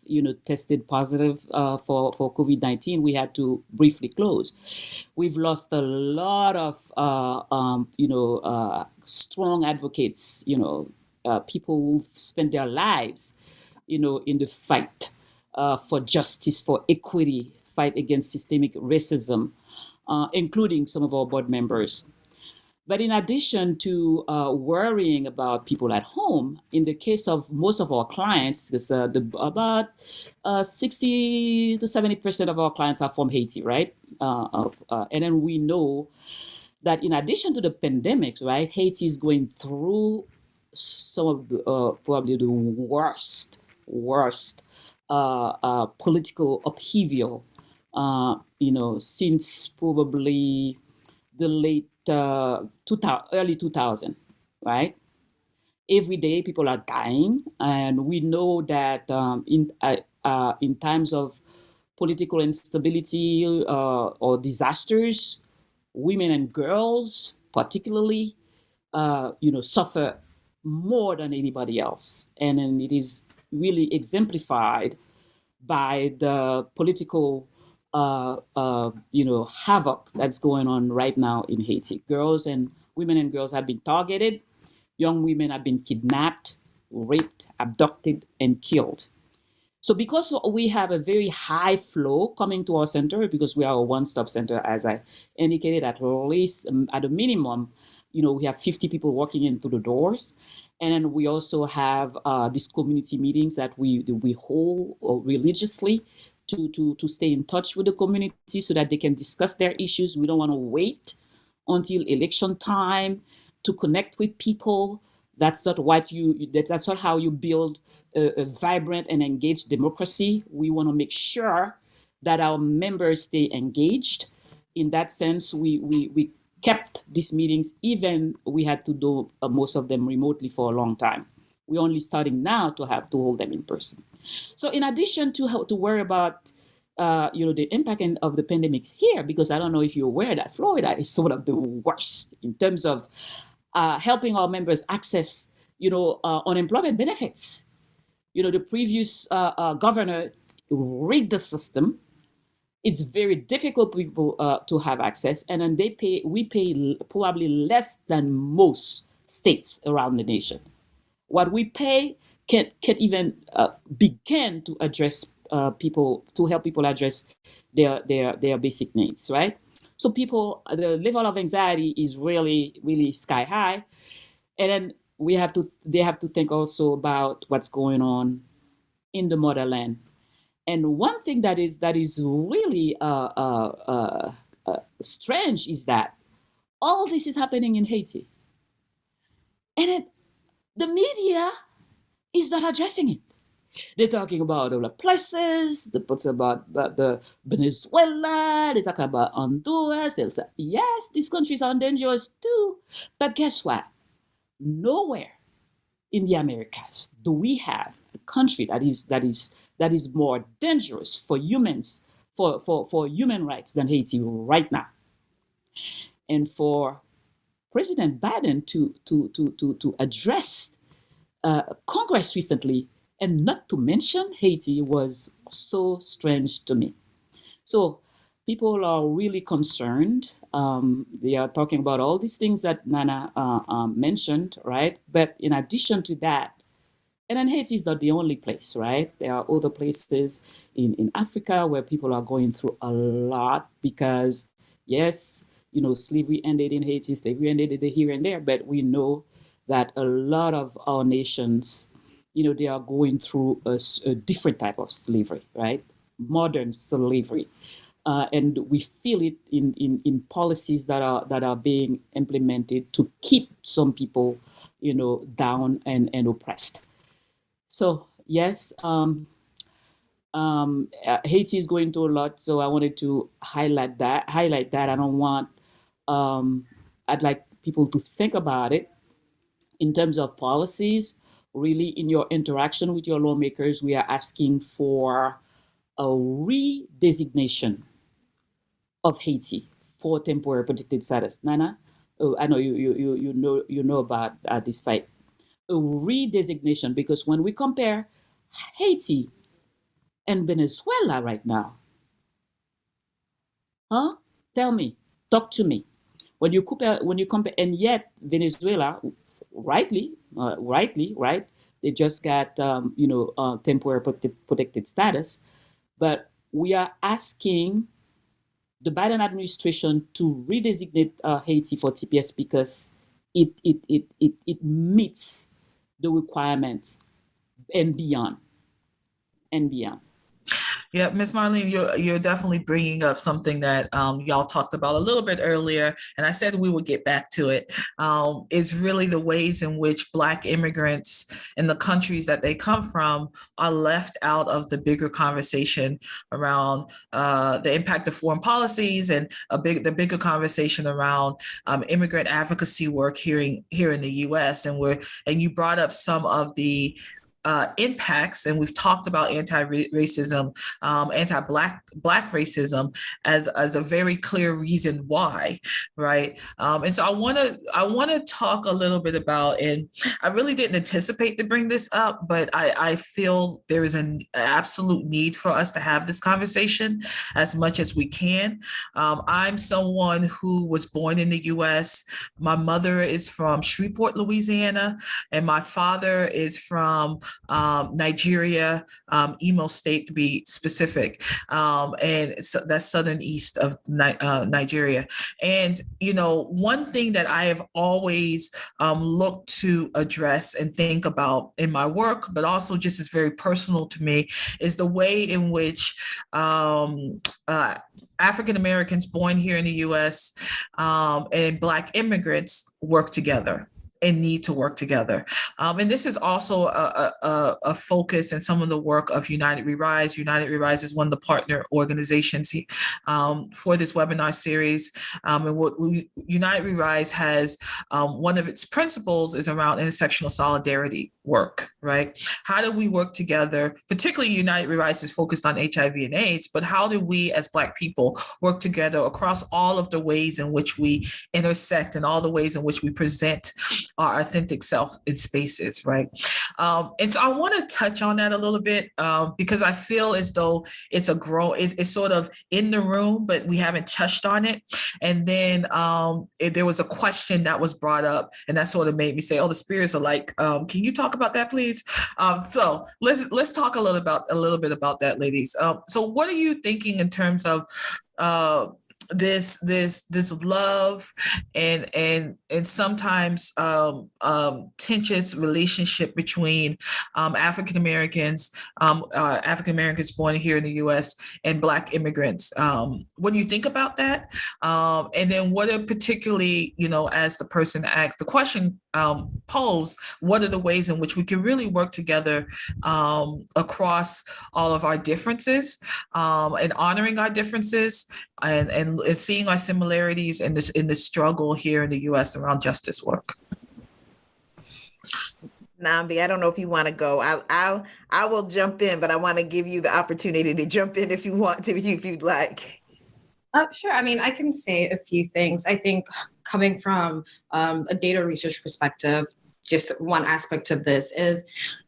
tested positive for COVID-19. We had to briefly close. We've lost a lot of, strong advocates, people who've spent their lives, in the fight for justice, for equity, fight against systemic racism, including some of our board members. But in addition to worrying about people at home, in the case of most of our clients, because about 60 to 70% of our clients are from Haiti, right? And then we know that in addition to the pandemic, right, Haiti is going through some of the, probably the worst political upheaval, since probably the late early 2000, right? Every day people are dying, and we know that in times of political instability or disasters, women and girls particularly, suffer more than anybody else, and then it is really exemplified by the political havoc that's going on right now in Haiti. Women and girls have been targeted. Young women have been kidnapped, raped, abducted, and killed. So because we have a very high flow coming to our center, because we are a one-stop center, as I indicated, at least at a minimum, we have 50 people walking in through the doors. And then we also have these community meetings that we hold religiously to stay in touch with the community so that they can discuss their issues. We don't want to wait until election time to connect with people. That's not how you build a vibrant and engaged democracy. We want to make sure that our members stay engaged. In that sense, we kept these meetings, even we had to do most of them remotely for a long time. We're only starting now to have to hold them in person. So in addition to worry about the impact of the pandemic here, because I don't know if you're aware that Florida is sort of the worst in terms of helping our members access, unemployment benefits. The previous governor rigged the system. It's very difficult for people to have access, and then we pay probably less than most states around the nation. What we pay can't even begin to address to help people address their basic needs, right? So the level of anxiety is really, really sky high, and then they have to think also about what's going on in the motherland. And one thing that is really strange is that all this is happening in Haiti, and the media is not addressing it. They're talking about other places. They talk about the Venezuela. They talk about Honduras. They'll say, yes, these countries are dangerous too. But guess what? Nowhere in the Americas do we have a country that is more dangerous for humans, for human rights than Haiti right now. And for President Biden to address Congress recently, and not to mention Haiti, was so strange to me. So people are really concerned. They are talking about all these things that Nana mentioned, right? But in addition to that, and then Haiti is not the only place, right? There are other places in Africa where people are going through a lot because, yes, slavery ended in Haiti, slavery ended here and there, but we know that a lot of our nations, they are going through a different type of slavery, right? Modern slavery. And we feel it in policies that are being implemented to keep some people, down and oppressed. So yes, Haiti is going through a lot. So I wanted to highlight that. I don't want. I'd like people to think about it in terms of policies. Really, in your interaction with your lawmakers, we are asking for a redesignation of Haiti for temporary protected status. Nana, I know you know about this fight. A redesignation, because when we compare Haiti and Venezuela right now, tell me, talk to me. When you compare, and yet Venezuela, rightly, right? They just got temporary protected status, but we are asking the Biden administration to redesignate Haiti for TPS because it meets the requirements and beyond. Yeah, Ms. Marlene, you're definitely bringing up something that y'all talked about a little bit earlier, and I said we would get back to it. Is really the ways in which Black immigrants in the countries that they come from are left out of the bigger conversation around the impact of foreign policies and the bigger conversation around immigrant advocacy work here in the U.S. And you brought up some of the impacts, and we've talked about anti-racism, anti-Black racism as a very clear reason why, right? And so I want to talk a little bit about, and I really didn't anticipate to bring this up, but I feel there is an absolute need for us to have this conversation as much as we can. I'm someone who was born in the U.S. My mother is from Shreveport, Louisiana, and my father is from Nigeria, Imo State to be specific, and so that's southern east of Nigeria. And one thing that I have always looked to address and think about in my work, but also just is very personal to me, is the way in which African Americans born here in the U.S. And Black immigrants work together and need to work together. And this is also a focus in some of the work of United We Rise. United We Rise is one of the partner organizations for this webinar series. And what United We Rise has, one of its principles is around intersectional solidarity work, right? How do we work together? Particularly United We Rise is focused on HIV and AIDS, but how do we as Black people work together across all of the ways in which we intersect and all the ways in which we present our authentic self in spaces, right? And so I want to touch on that a little bit because I feel as though it's it's sort of in the room, but we haven't touched on it. And then there was a question that was brought up, and that sort of made me say, "Oh, the spirits are like, can you talk about that, please?" So let's talk a little bit about that, ladies. So what are you thinking in terms of this love and sometimes tenuous relationship between African Americans born here in the U.S. and Black immigrants? What do you think about that? And then what are particularly, as the person asked the question posed, what are the ways in which we can really work together across all of our differences and honoring our differences and seeing our similarities in the struggle here in the U.S. around justice work? Nambi, I don't know if you want to go. I will jump in, but I want to give you the opportunity to jump in if you want to, if you'd like. Sure. I mean, I can say a few things. I think coming from a data research perspective, just one aspect of this is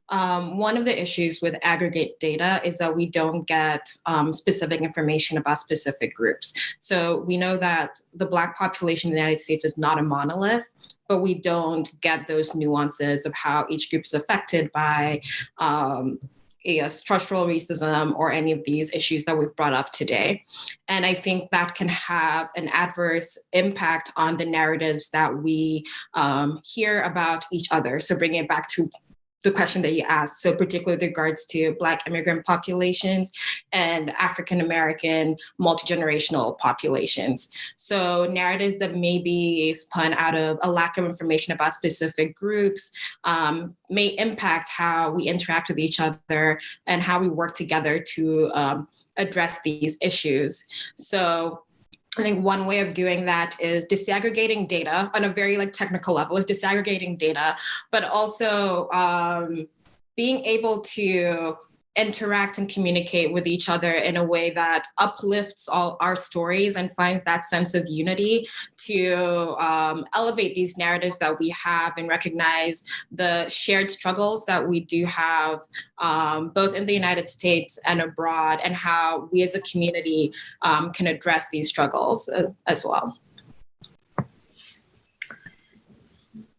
one of the issues with aggregate data is that we don't get specific information about specific groups. So we know that the Black population in the United States is not a monolith, but we don't get those nuances of how each group is affected by structural racism or any of these issues that we've brought up today. And I think that can have an adverse impact on the narratives that we hear about each other. So bringing it back to the question that you asked, so particularly with regards to Black immigrant populations and African-American multi-generational populations. So narratives that may be spun out of a lack of information about specific groups may impact how we interact with each other and how we work together to address these issues. So I think one way of doing that is disaggregating data on a very technical level, is disaggregating data, but also being able to interact and communicate with each other in a way that uplifts all our stories and finds that sense of unity to elevate these narratives that we have and recognize the shared struggles that we do have both in the United States and abroad, and how we as a community can address these struggles as well.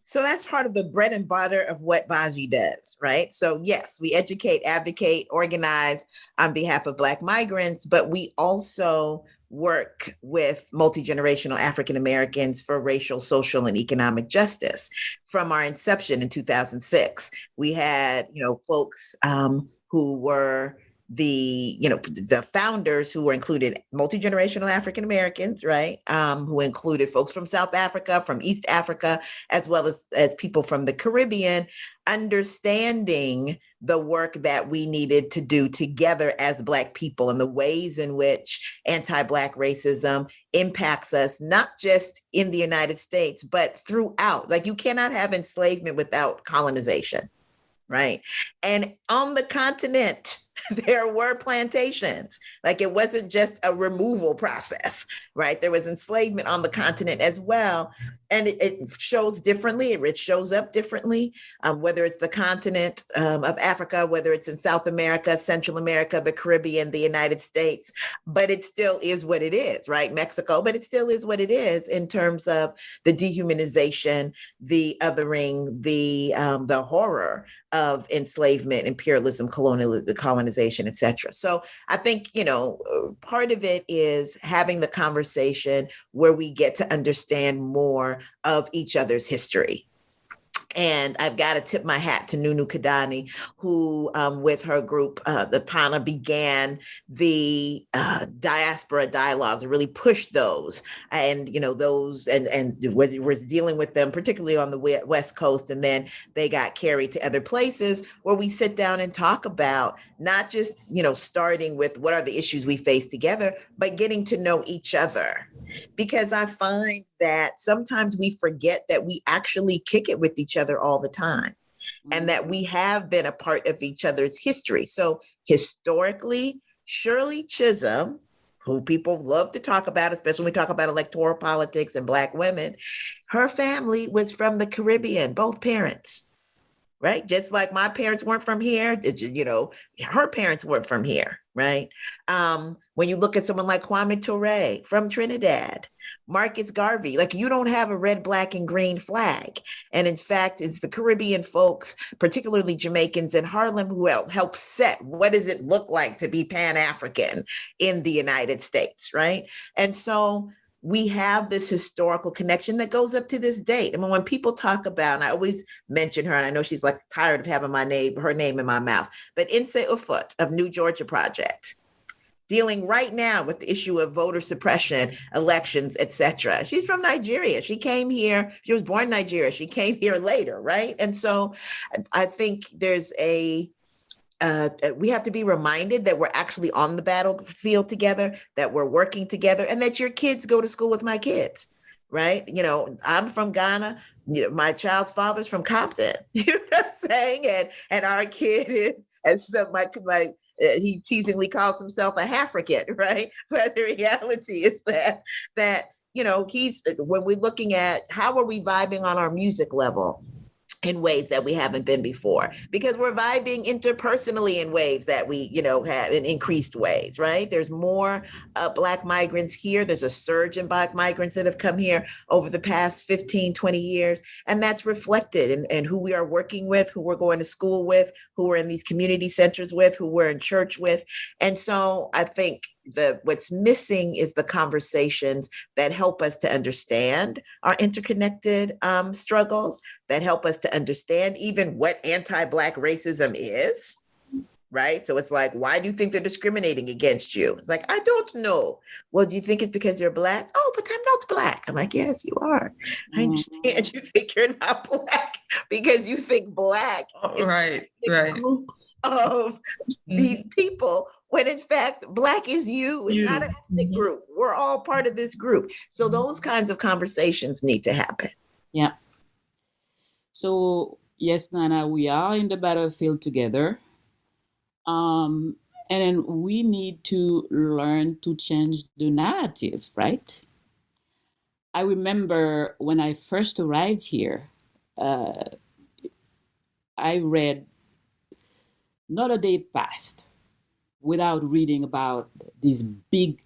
So that's part of the bread and butter of what Baji does, right? So yes, we educate, advocate, organize on behalf of Black migrants, but we also work with multi-generational African Americans for racial, social, and economic justice. From our inception in 2006, we had, folks who were the founders who were included multi-generational African Americans, right? Who included folks from South Africa, from East Africa, as well as people from the Caribbean, understanding the work that we needed to do together as Black people and the ways in which anti-Black racism impacts us, not just in the United States, but throughout. You cannot have enslavement without colonization, right? And on the continent, there were plantations. Like it wasn't just a removal process, right? There was enslavement on the continent as well. And it shows differently, it shows up differently, whether it's the continent of Africa, whether it's in South America, Central America, the Caribbean, the United States, but it still is what it is, right? Mexico, but it still is what it is in terms of the dehumanization, the othering, the horror of enslavement, imperialism, colonization, et cetera. So I think, part of it is having the conversation where we get to understand more of each other's history. And I've got to tip my hat to Nunu Kadani, who, with her group, the PANA, began the diaspora dialogues, really pushed those, and those, and was dealing with them, particularly on the West Coast, and then they got carried to other places where we sit down and talk about not just starting with what are the issues we face together, but getting to know each other. Because I find that sometimes we forget that we actually kick it with each other all the time, and that we have been a part of each other's history. So historically, Shirley Chisholm, who people love to talk about, especially when we talk about electoral politics and Black women, her family was from the Caribbean, both parents, right? Just like my parents weren't from here, her parents weren't from here, right? When you look at someone like Kwame Ture from Trinidad, Marcus Garvey, like you don't have a red, black, and green flag. And in fact, it's the Caribbean folks, particularly Jamaicans in Harlem, who helped set what does it look like to be Pan-African in the United States, right? And so we have this historical connection that goes up to this date. I mean, when people talk about, and I always mention her, and I know she's like tired of having her name in my mouth, but Nse Ufot of New Georgia Project, dealing right now with the issue of voter suppression, elections, etc. She's from Nigeria. She came here. She was born in Nigeria. She came here later, right? And so I think there's we have to be reminded that we're actually on the battlefield together, that we're working together, and that your kids go to school with my kids, right? I'm from Ghana. My child's father's from Compton. You know what I'm saying? And our kid is, as he teasingly calls himself a African, right? But the reality is that he's, when we're looking at how are we vibing on our music level in ways that we haven't been before, because we're vibing interpersonally in ways that we, have in increased ways, right? There's more Black migrants here. There's a surge in Black migrants that have come here over the past 15, 20 years. And that's reflected in who we are working with, who we're going to school with, who we're in these community centers with, who we're in church with. And so I think what's missing is the conversations that help us to understand our interconnected struggles, that help us to understand even what anti-Black racism is, right? So it's like, why do you think they're discriminating against you? It's like, I don't know. Well, do you think it's because you're Black? Oh, but I'm not Black. I'm like, yes, you are. I understand you think you're not Black because you think Black is right. a group of these people, when in fact, Black is you. It's not an ethnic group. We're all part of this group. So those kinds of conversations need to happen. Yeah. So yes, Nana, we are in the battlefield together. And then we need to learn to change the narrative, right? I remember when I first arrived here, I read not a day passed without reading about these big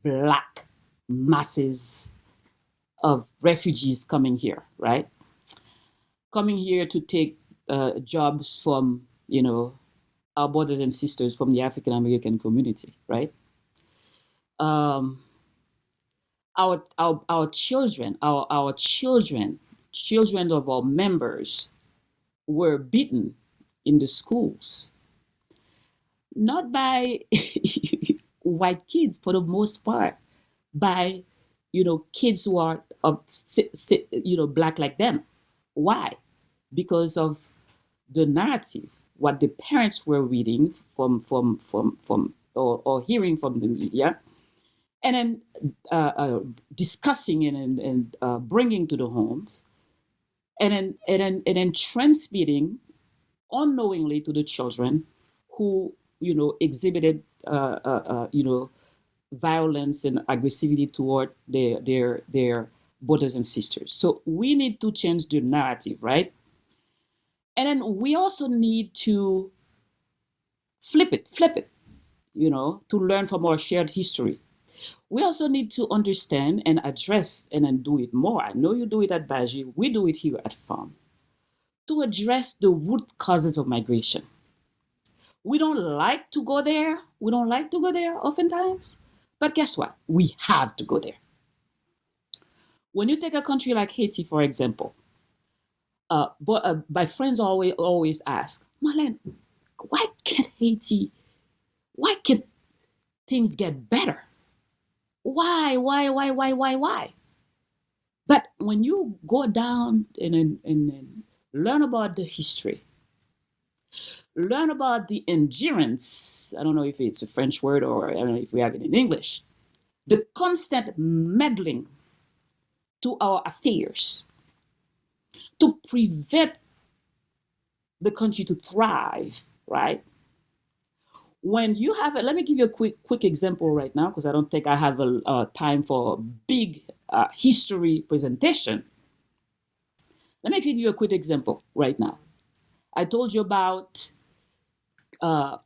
Black masses of refugees coming here, right? Coming here to take jobs from, our brothers and sisters from the African American community, right? Our children, our children of our members were beaten in the schools, not by white kids for the most part, by kids who are Black like them. Why? Because of the narrative, what the parents were reading from or hearing from the media, and then discussing and bringing to the homes, and then transmitting unknowingly to the children who exhibited, violence and aggressivity toward their brothers and sisters. So we need to change the narrative, right? And then we also need to flip it, to learn from our shared history. We also need to understand and address and then do it more. I know you do it at Baji, we do it here at FARM, to address the root causes of migration. We don't like to go there. We don't like to go there oftentimes. But guess what? We have to go there. When you take a country like Haiti, for example, my friends always ask, Marlene, why can't things get better? Why? But when you go down and learn about the history, learn about the endurance, I don't know if it's a French word or I don't know if we have it in English, the constant meddling to our affairs to prevent the country to thrive, right? When you have let me give you a quick example right now, because I don't think I have a time for a big history presentation. Let me give you a quick example right now. I told you about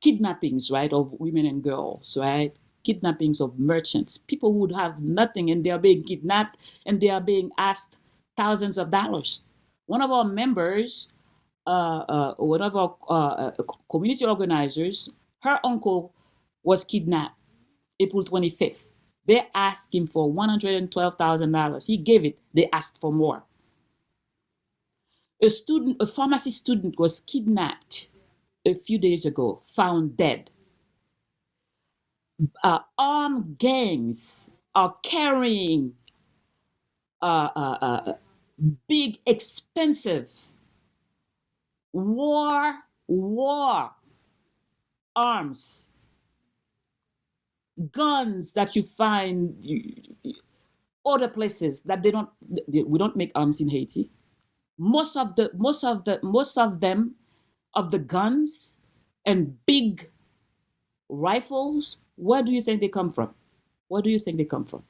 kidnappings, right, of women and girls, right? Kidnappings of merchants. People would have nothing and they are being kidnapped and they are being asked thousands of dollars. One of our members, one of our community organizers, her uncle was kidnapped April 25th. They asked him for $112,000. He gave it. They asked for more. A pharmacy student was kidnapped a few days ago, found dead. Armed gangs are carrying big, expensive war arms, guns that you find other places that we don't make arms in Haiti. Most of the guns and big rifles, where do you think they come from? Where do you think they come from?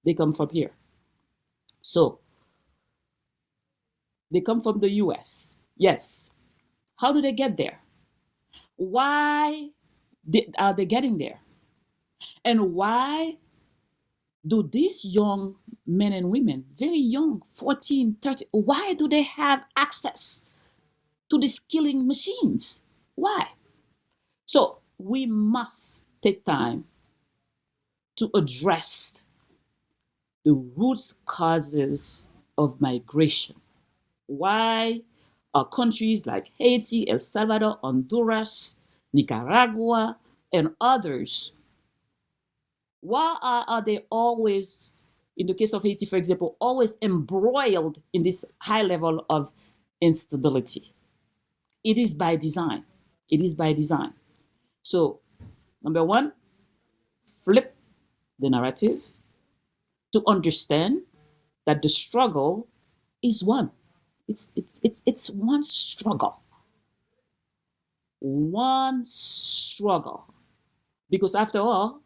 They come from here. So they come from the US. Yes. How do they get there? Why are they getting there? And why do these young men and women, very young, 14, 30, why do they have access to these killing machines? Why? So we must take time to address the root causes of migration. Why are countries like Haiti, El Salvador, Honduras, Nicaragua, and others, why are they always, in the case of Haiti, for example, always embroiled in this high level of instability? It is by design. It is by design. So, number one, flip the narrative to understand that the struggle is one. It's one struggle. One struggle. Because after all,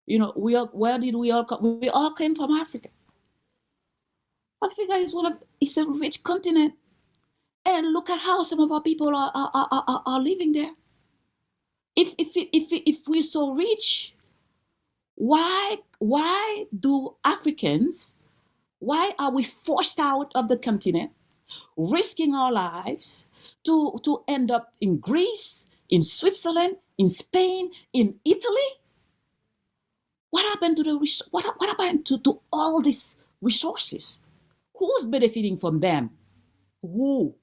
where did we all come? We all came from Africa. Africa it's a rich continent. And look at how some of our people are living there. If we're so rich, why do Africans, why are we forced out of the continent, risking our lives to end up in Greece, in Switzerland, in Spain, in Italy? What happened to what happened to all these resources? Who's benefiting from them? Who?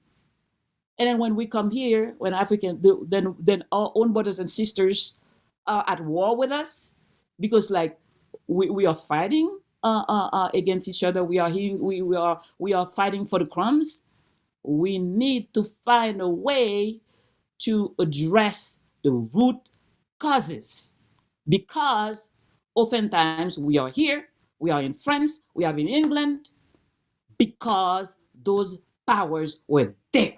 And then when we come here, when then our own brothers and sisters are at war with us, because like we are fighting against each other. We are fighting for the crumbs. We need to find a way to address the root causes, because oftentimes we are here, we are in France, we are in England, because those powers were there.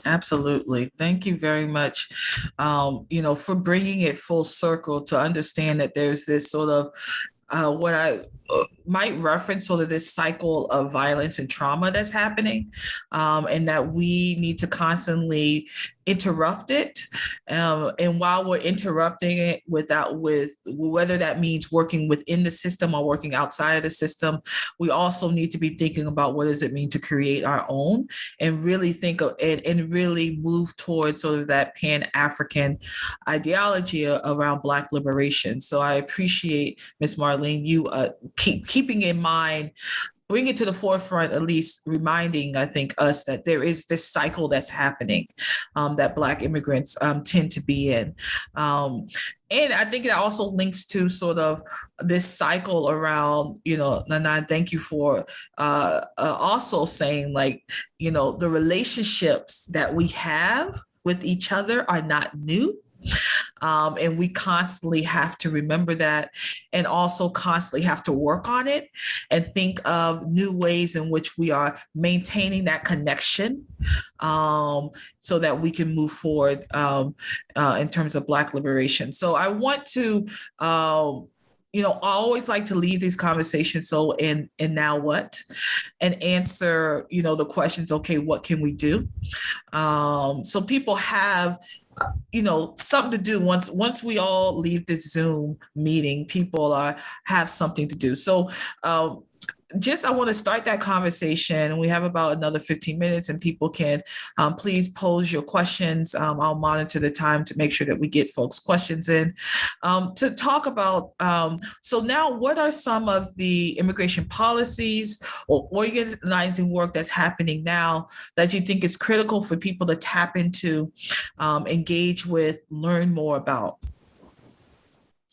Absolutely. Thank you very much, for bringing it full circle to understand that there's this sort of what I might reference sort of this cycle of violence and trauma that's happening, and that we need to constantly interrupt it. And while we're interrupting it with whether that means working within the system or working outside of the system, we also need to be thinking about what does it mean to create our own and really think of and really move towards sort of that Pan-African ideology around Black liberation. So I appreciate, Ms. Marlene, you keeping in mind, bring it to the forefront, at least reminding, I think, us that there is this cycle that's happening, that Black immigrants tend to be in. And I think it also links to sort of this cycle around, Nanan, thank you for also saying, like, the relationships that we have with each other are not new. And we constantly have to remember that, and also constantly have to work on it and think of new ways in which we are maintaining that connection, so that we can move forward in terms of Black liberation. So I want to, I always like to leave these conversations and now what, and answer, the questions, okay, what can we do? So people have something to do once we all leave this Zoom meeting. People have something to do. So I want to start that conversation. We have about another 15 minutes, and people can please pose your questions. I'll monitor the time to make sure that we get folks' questions in, to talk about. So now, what are some of the immigration policies or organizing work that's happening now that you think is critical for people to tap into, engage with, learn more about,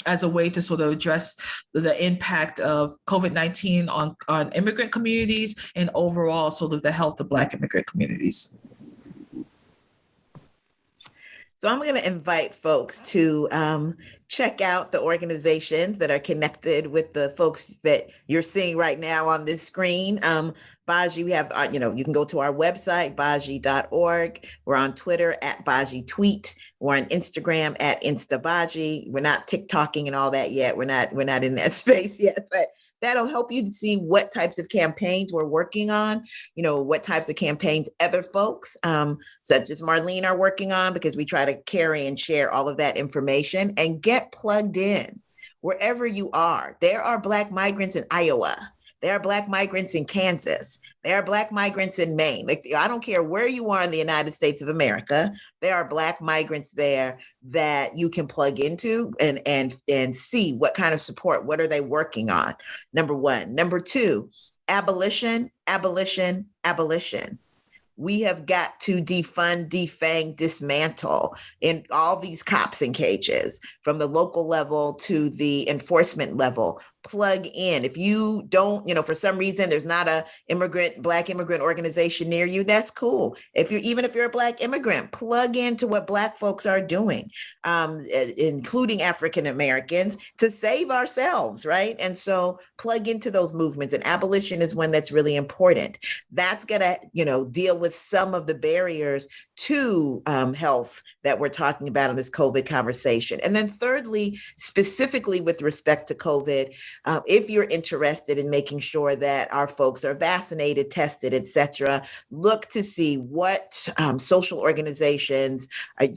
as a way to sort of address the impact of COVID-19 on immigrant communities and overall sort of the health of Black immigrant communities? So I'm going to invite folks to check out the organizations that are connected with the folks that you're seeing right now on this screen. Baji, we have, you can go to our website, baji.org. We're on Twitter at Baji Tweet. We're on Instagram at InstaBaji. We're not TikToking and all that yet. We're not in that space yet, but that'll help you to see what types of campaigns we're working on, what types of campaigns other folks, such as Marlene, are working on, because we try to carry and share all of that information and get plugged in wherever you are. There are Black migrants in Iowa. There are Black migrants in Kansas. There are Black migrants in Maine. Like, I don't care where you are in the United States of America, there are Black migrants there that you can plug into and see what kind of support, what are they working on, number one. Number two, abolition, abolition, abolition. We have got to defund, defang, dismantle in all these cops in cages, from the local level to the enforcement level. Plug in. If you don't, for some reason there's not a Black immigrant organization near you, that's cool. Even if you're a Black immigrant, plug into what Black folks are doing, including African Americans, to save ourselves, right? And so plug into those movements. And abolition is one that's really important. That's gonna, deal with some of the barriers to health that we're talking about in this COVID conversation. And then thirdly, specifically with respect to COVID, if you're interested in making sure that our folks are vaccinated, tested, et cetera, look to see what social organizations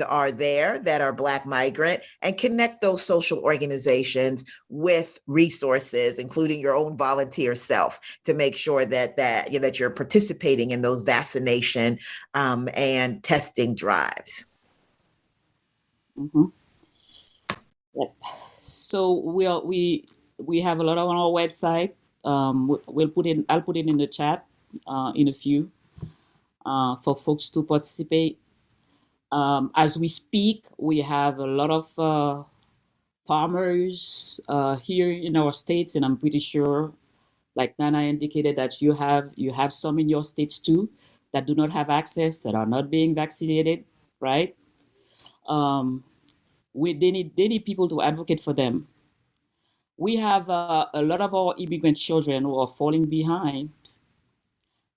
are there that are Black migrant, and connect those social organizations with resources, including your own volunteer self, to make sure that you're participating in those vaccination and testing drives. Mm-hmm. Yep. So we have a lot on our website. I'll put it in the chat in a few for folks to participate. As we speak, we have a lot of farmers here in our states, and I'm pretty sure, like Nana indicated, that you have some in your states too that do not have access, that are not being vaccinated, right? They need people to advocate for them. We have a lot of our immigrant children who are falling behind.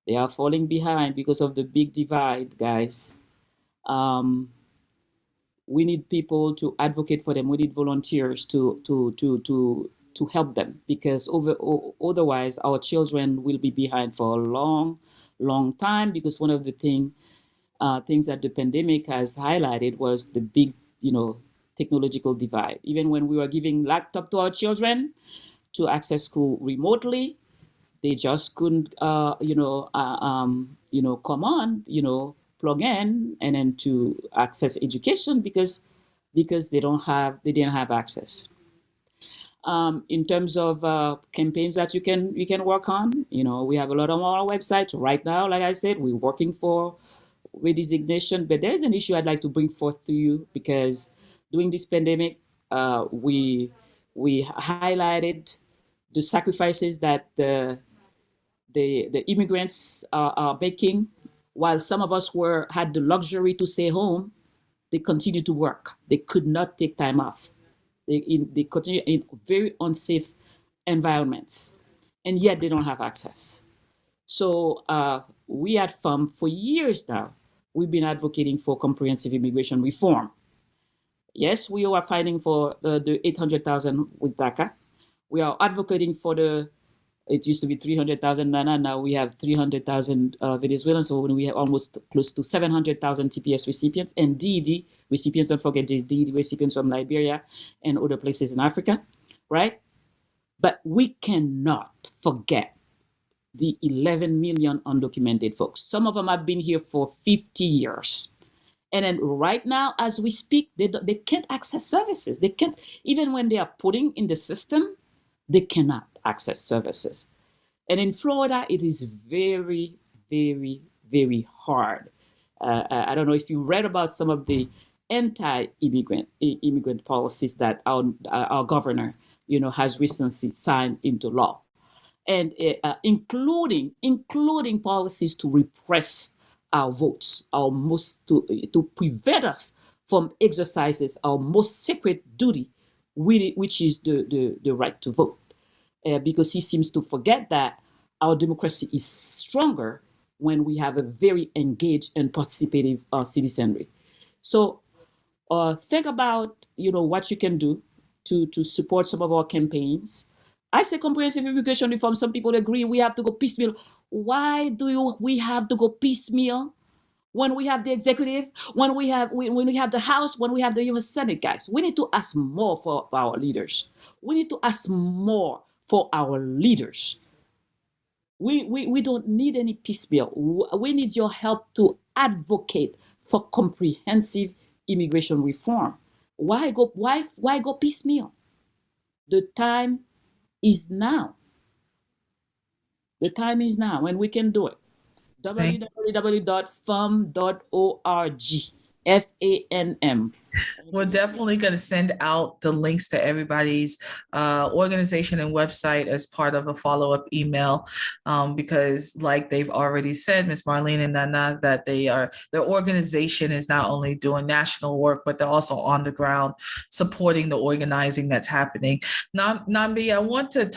They are falling behind because of the big divide, guys. We need people to advocate for them. We need volunteers to help them, because otherwise our children will be behind for a long time. Because one of the things that the pandemic has highlighted was the big, technological divide. Even when we were giving laptop to our children to access school remotely, they just couldn't, come on, plug in and then to access education because they didn't have access. In terms of campaigns that you can work on, we have a lot on our website right now. Like I said, we're working for redesignation, but there's an issue I'd like to bring forth to you, because during this pandemic, we highlighted the sacrifices that the immigrants are making. While some of us had the luxury to stay home, they continue to work. They could not take time off. They continue in very unsafe environments, and yet they don't have access. So we at FUM, for years now, we've been advocating for comprehensive immigration reform. Yes, we are fighting for the 800,000 with DACA. We are advocating for it used to be 300,000 Nana, now we have 300,000 Venezuelans, so we have almost close to 700,000 TPS recipients, and DED recipients. Don't forget these DED recipients from Liberia and other places in Africa, right? But we cannot forget the 11 million undocumented folks. Some of them have been here for 50 years. And then right now, as we speak, they can't access services. They can't, even when they are putting in the system, they cannot access services. And in Florida, it is very, very, very hard. I don't know if you read about some of the anti-immigrant policies that our governor, has recently signed into law, and including policies to repress our votes, to prevent us from exercising our most sacred duty, which is the right to vote. Because he seems to forget that our democracy is stronger when we have a very engaged and participative citizenry. So think about what you can do to support some of our campaigns. I say comprehensive immigration reform. Some people agree we have to go piecemeal. Why do we have to go piecemeal when we have the executive, when we have the House, when we have the U.S. Senate, guys? We need to ask more for our leaders. We need to ask more for our leaders. We don't need any piecemeal. We need your help to advocate for comprehensive immigration reform. Why go piecemeal? The time is now. The time is now, and we can do it. www.fum.org. FANM. We're definitely going to send out the links to everybody's organization and website as part of a follow-up email, because like they've already said, Ms. Marlene and Nana, that their organization is not only doing national work, but they're also on the ground supporting the organizing that's happening. Nambi, I want to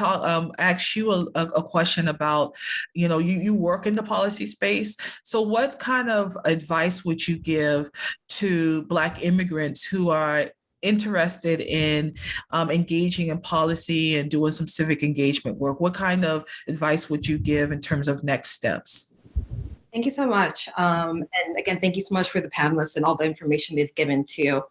ask you a question about, you work in the policy space. So what kind of advice would you give to Black immigrants who are interested in engaging in policy and doing some civic engagement work? What kind of advice would you give in terms of next steps? Thank you so much. And again, thank you so much for the panelists and all the information they've given too.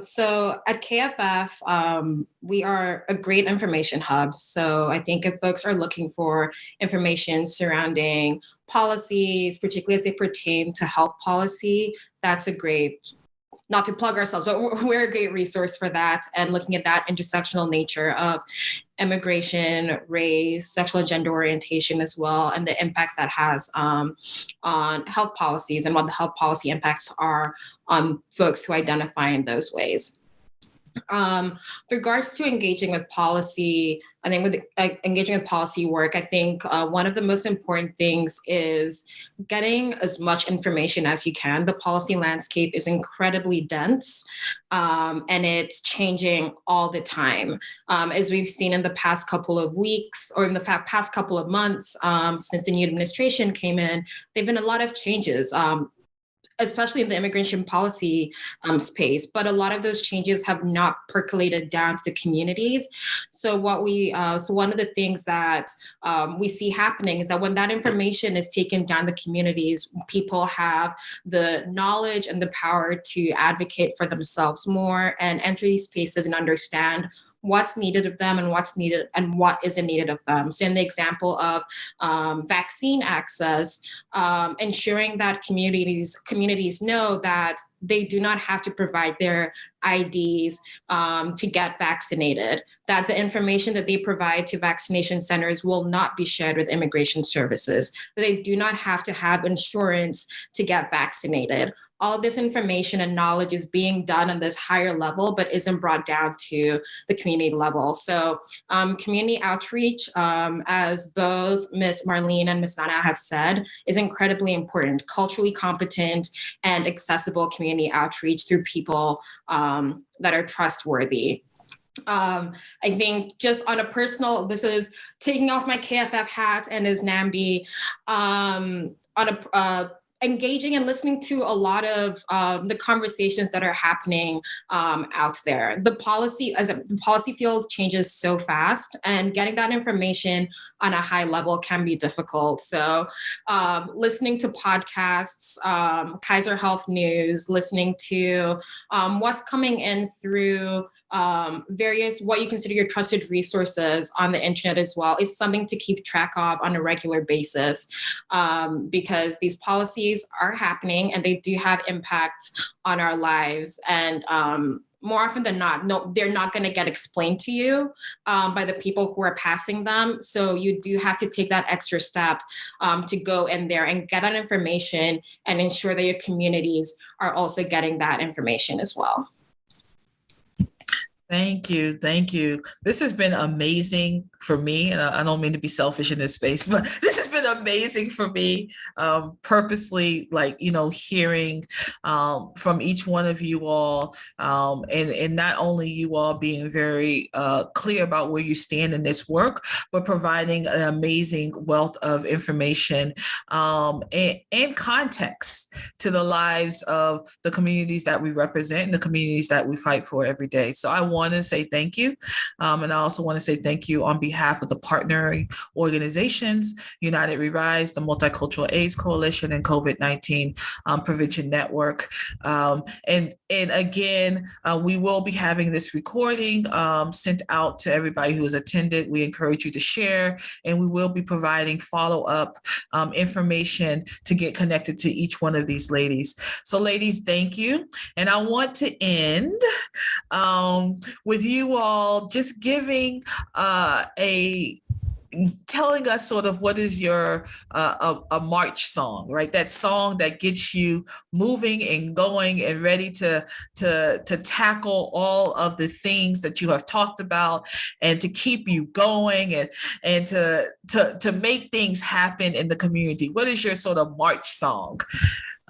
So at KFF, we are a great information hub. So I think if folks are looking for information surrounding policies, particularly as they pertain to health policy, that's a great, not to plug ourselves, but we're a great resource for that. And looking at that intersectional nature of immigration, race, sexual and gender orientation as well, and the impacts that has on health policies and what the health policy impacts are on folks who identify in those ways. With regards to engaging with policy, I think with engaging with policy work, I think one of the most important things is getting as much information as you can. The policy landscape is incredibly dense, and it's changing all the time. As we've seen in the past couple of weeks, or in the past couple of months, since the new administration came in, there've been a lot of changes. especially in the immigration policy space. But a lot of those changes have not percolated down to the communities. So one of the things that we see happening is that when that information is taken down the communities, people have the knowledge and the power to advocate for themselves more and enter these spaces and understand what's needed of them and what's needed and what isn't needed of them. So in the example of vaccine access, ensuring that communities know that they do not have to provide their IDs to get vaccinated, that the information that they provide to vaccination centers will not be shared with immigration services, that they do not have to have insurance to get vaccinated. All this information and knowledge is being done on this higher level, but isn't brought down to the community level. So community outreach, as both Ms. Marlene and Ms. Nana have said, is incredibly important. Culturally competent and accessible community outreach through people that are trustworthy. I think just on a personal, this is taking off my KFF hat and as NAMBI, engaging and listening to a lot of the conversations that are happening out there. The policy field changes so fast, and getting that information on a high level can be difficult. So listening to podcasts, Kaiser Health News, listening to what's coming in through various, what you consider your trusted resources on the internet as well, is something to keep track of on a regular basis, because these policies are happening and they do have impact on our lives. And more often than not, no, they're not going to get explained to you by the people who are passing them. So you do have to take that extra step to go in there and get that information and ensure that your communities are also getting that information as well. Thank you. Thank you. This has been amazing for me. And I don't mean to be selfish in this space, but this has been amazing for me, purposely, hearing from each one of you all, and not only you all being very clear about where you stand in this work, but providing an amazing wealth of information and context to the lives of the communities that we represent and the communities that we fight for every day. So I want to say thank you. And I also want to say thank you on behalf of the partnering organizations, United We Rise, the Multicultural AIDS Coalition, and COVID-19 Prevention Network. And again, we will be having this recording sent out to everybody who has attended. We encourage you to share, and we will be providing follow-up information to get connected to each one of these ladies. So ladies, thank you. And I want to end with you all just giving telling us sort of what is your a march song, right? That song that gets you moving and going and ready to tackle all of the things that you have talked about, and to keep you going and to make things happen in the community. What is your sort of march song?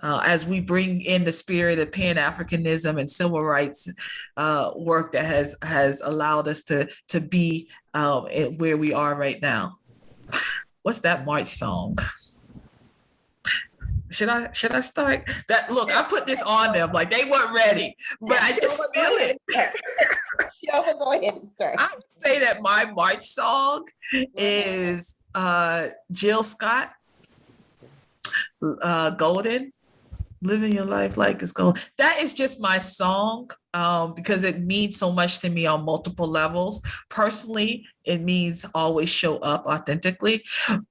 As we bring in the spirit of Pan-Africanism and civil rights work that has allowed us to be where we are right now. What's that march song? Should I start? That look, I put this on them like they weren't ready, but I just feel it. Go ahead and start. I would say that my march song is Jill Scott, Golden. Living your life like it's gold. That is just my song because it means so much to me on multiple levels. Personally, it means always show up authentically.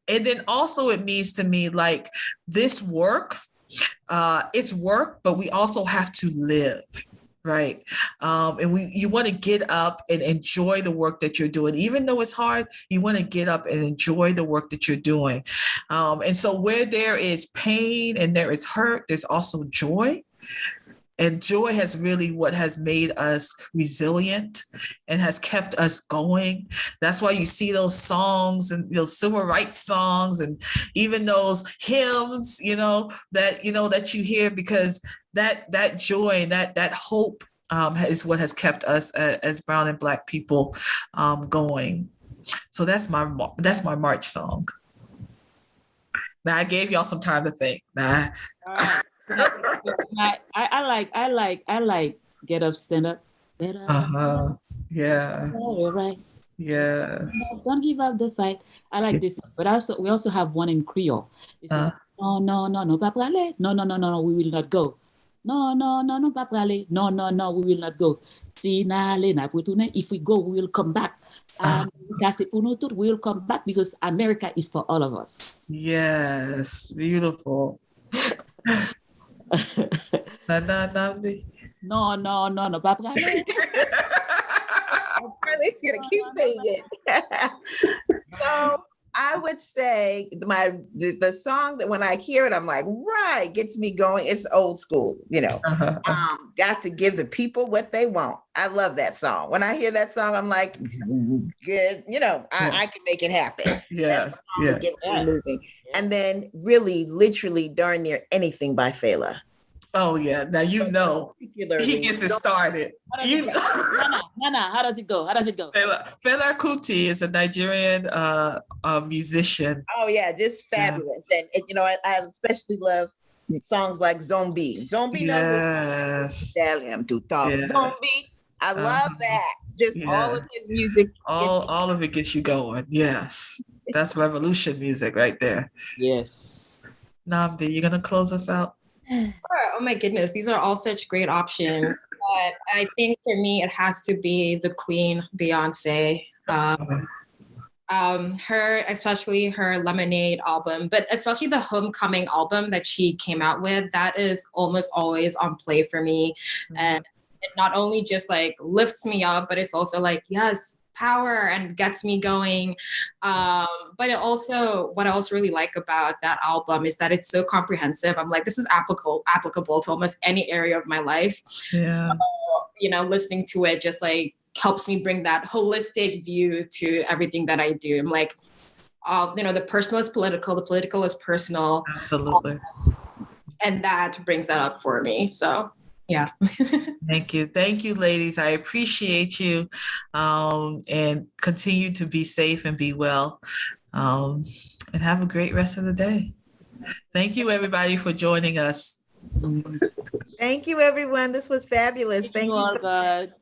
And then also it means to me like this work, it's work, but we also have to live. Right. And you want to get up and enjoy the work that you're doing. Even though it's hard, you want to get up and enjoy the work that you're doing. And so where there is pain and there is hurt, there's also joy. And joy has really what has made us resilient and has kept us going. That's why you see those songs and those civil rights songs and even those hymns, that you hear, because that joy, that hope is what has kept us as brown and Black people going. So that's my march song. Now I gave y'all some time to think. I like get up, stand up. Get up. Yeah. Right. Yes. Don't give up the fight. I like this, but we also have one in Creole. It says, no, pas prale. No, we will not go. No, pas prale. No, we will not go. If we go, we will come back. We will come back because America is for all of us. Yes, beautiful. No, pas prale. It's gonna keep saying it. So I would say the song that when I hear it, I'm like, right, gets me going. It's old school, got to give the people what they want. I love that song. When I hear that song, I'm like, good, I can make it happen. Yeah. That gets me moving. And then really, literally darn near anything by Fela. Oh yeah, now he gets it started. Nana, how does it go? Fela Kuti is a Nigerian musician. Oh yeah, just fabulous. And I especially love songs like Zombie. Zombie knows tell him to talk. Yeah. Zombie. I love that. Just all of his music. All of it gets you going. Yes. That's revolution music right there. Yes. Namdi, you gonna close us out? Sure. Oh my goodness, these are all such great options. But I think for me, it has to be the Queen, Beyonce. Especially her Lemonade album, but especially the Homecoming album that she came out with, that is almost always on play for me. And it not only just like lifts me up, but it's also like, yes, power and gets me going. But it also, what I also really like about that album is that it's so comprehensive. I'm like, this is applicable to almost any area of my life. Yeah. So, listening to it just like helps me bring that holistic view to everything that I do. I'm like, the personal is political, the political is personal. Absolutely. And that brings that up for me. So yeah. Thank you, ladies. I appreciate you, and continue to be safe and be well, and have a great rest of the day. Thank you, everybody, for joining us. Thank you, everyone. This was fabulous. Thank you. All, God.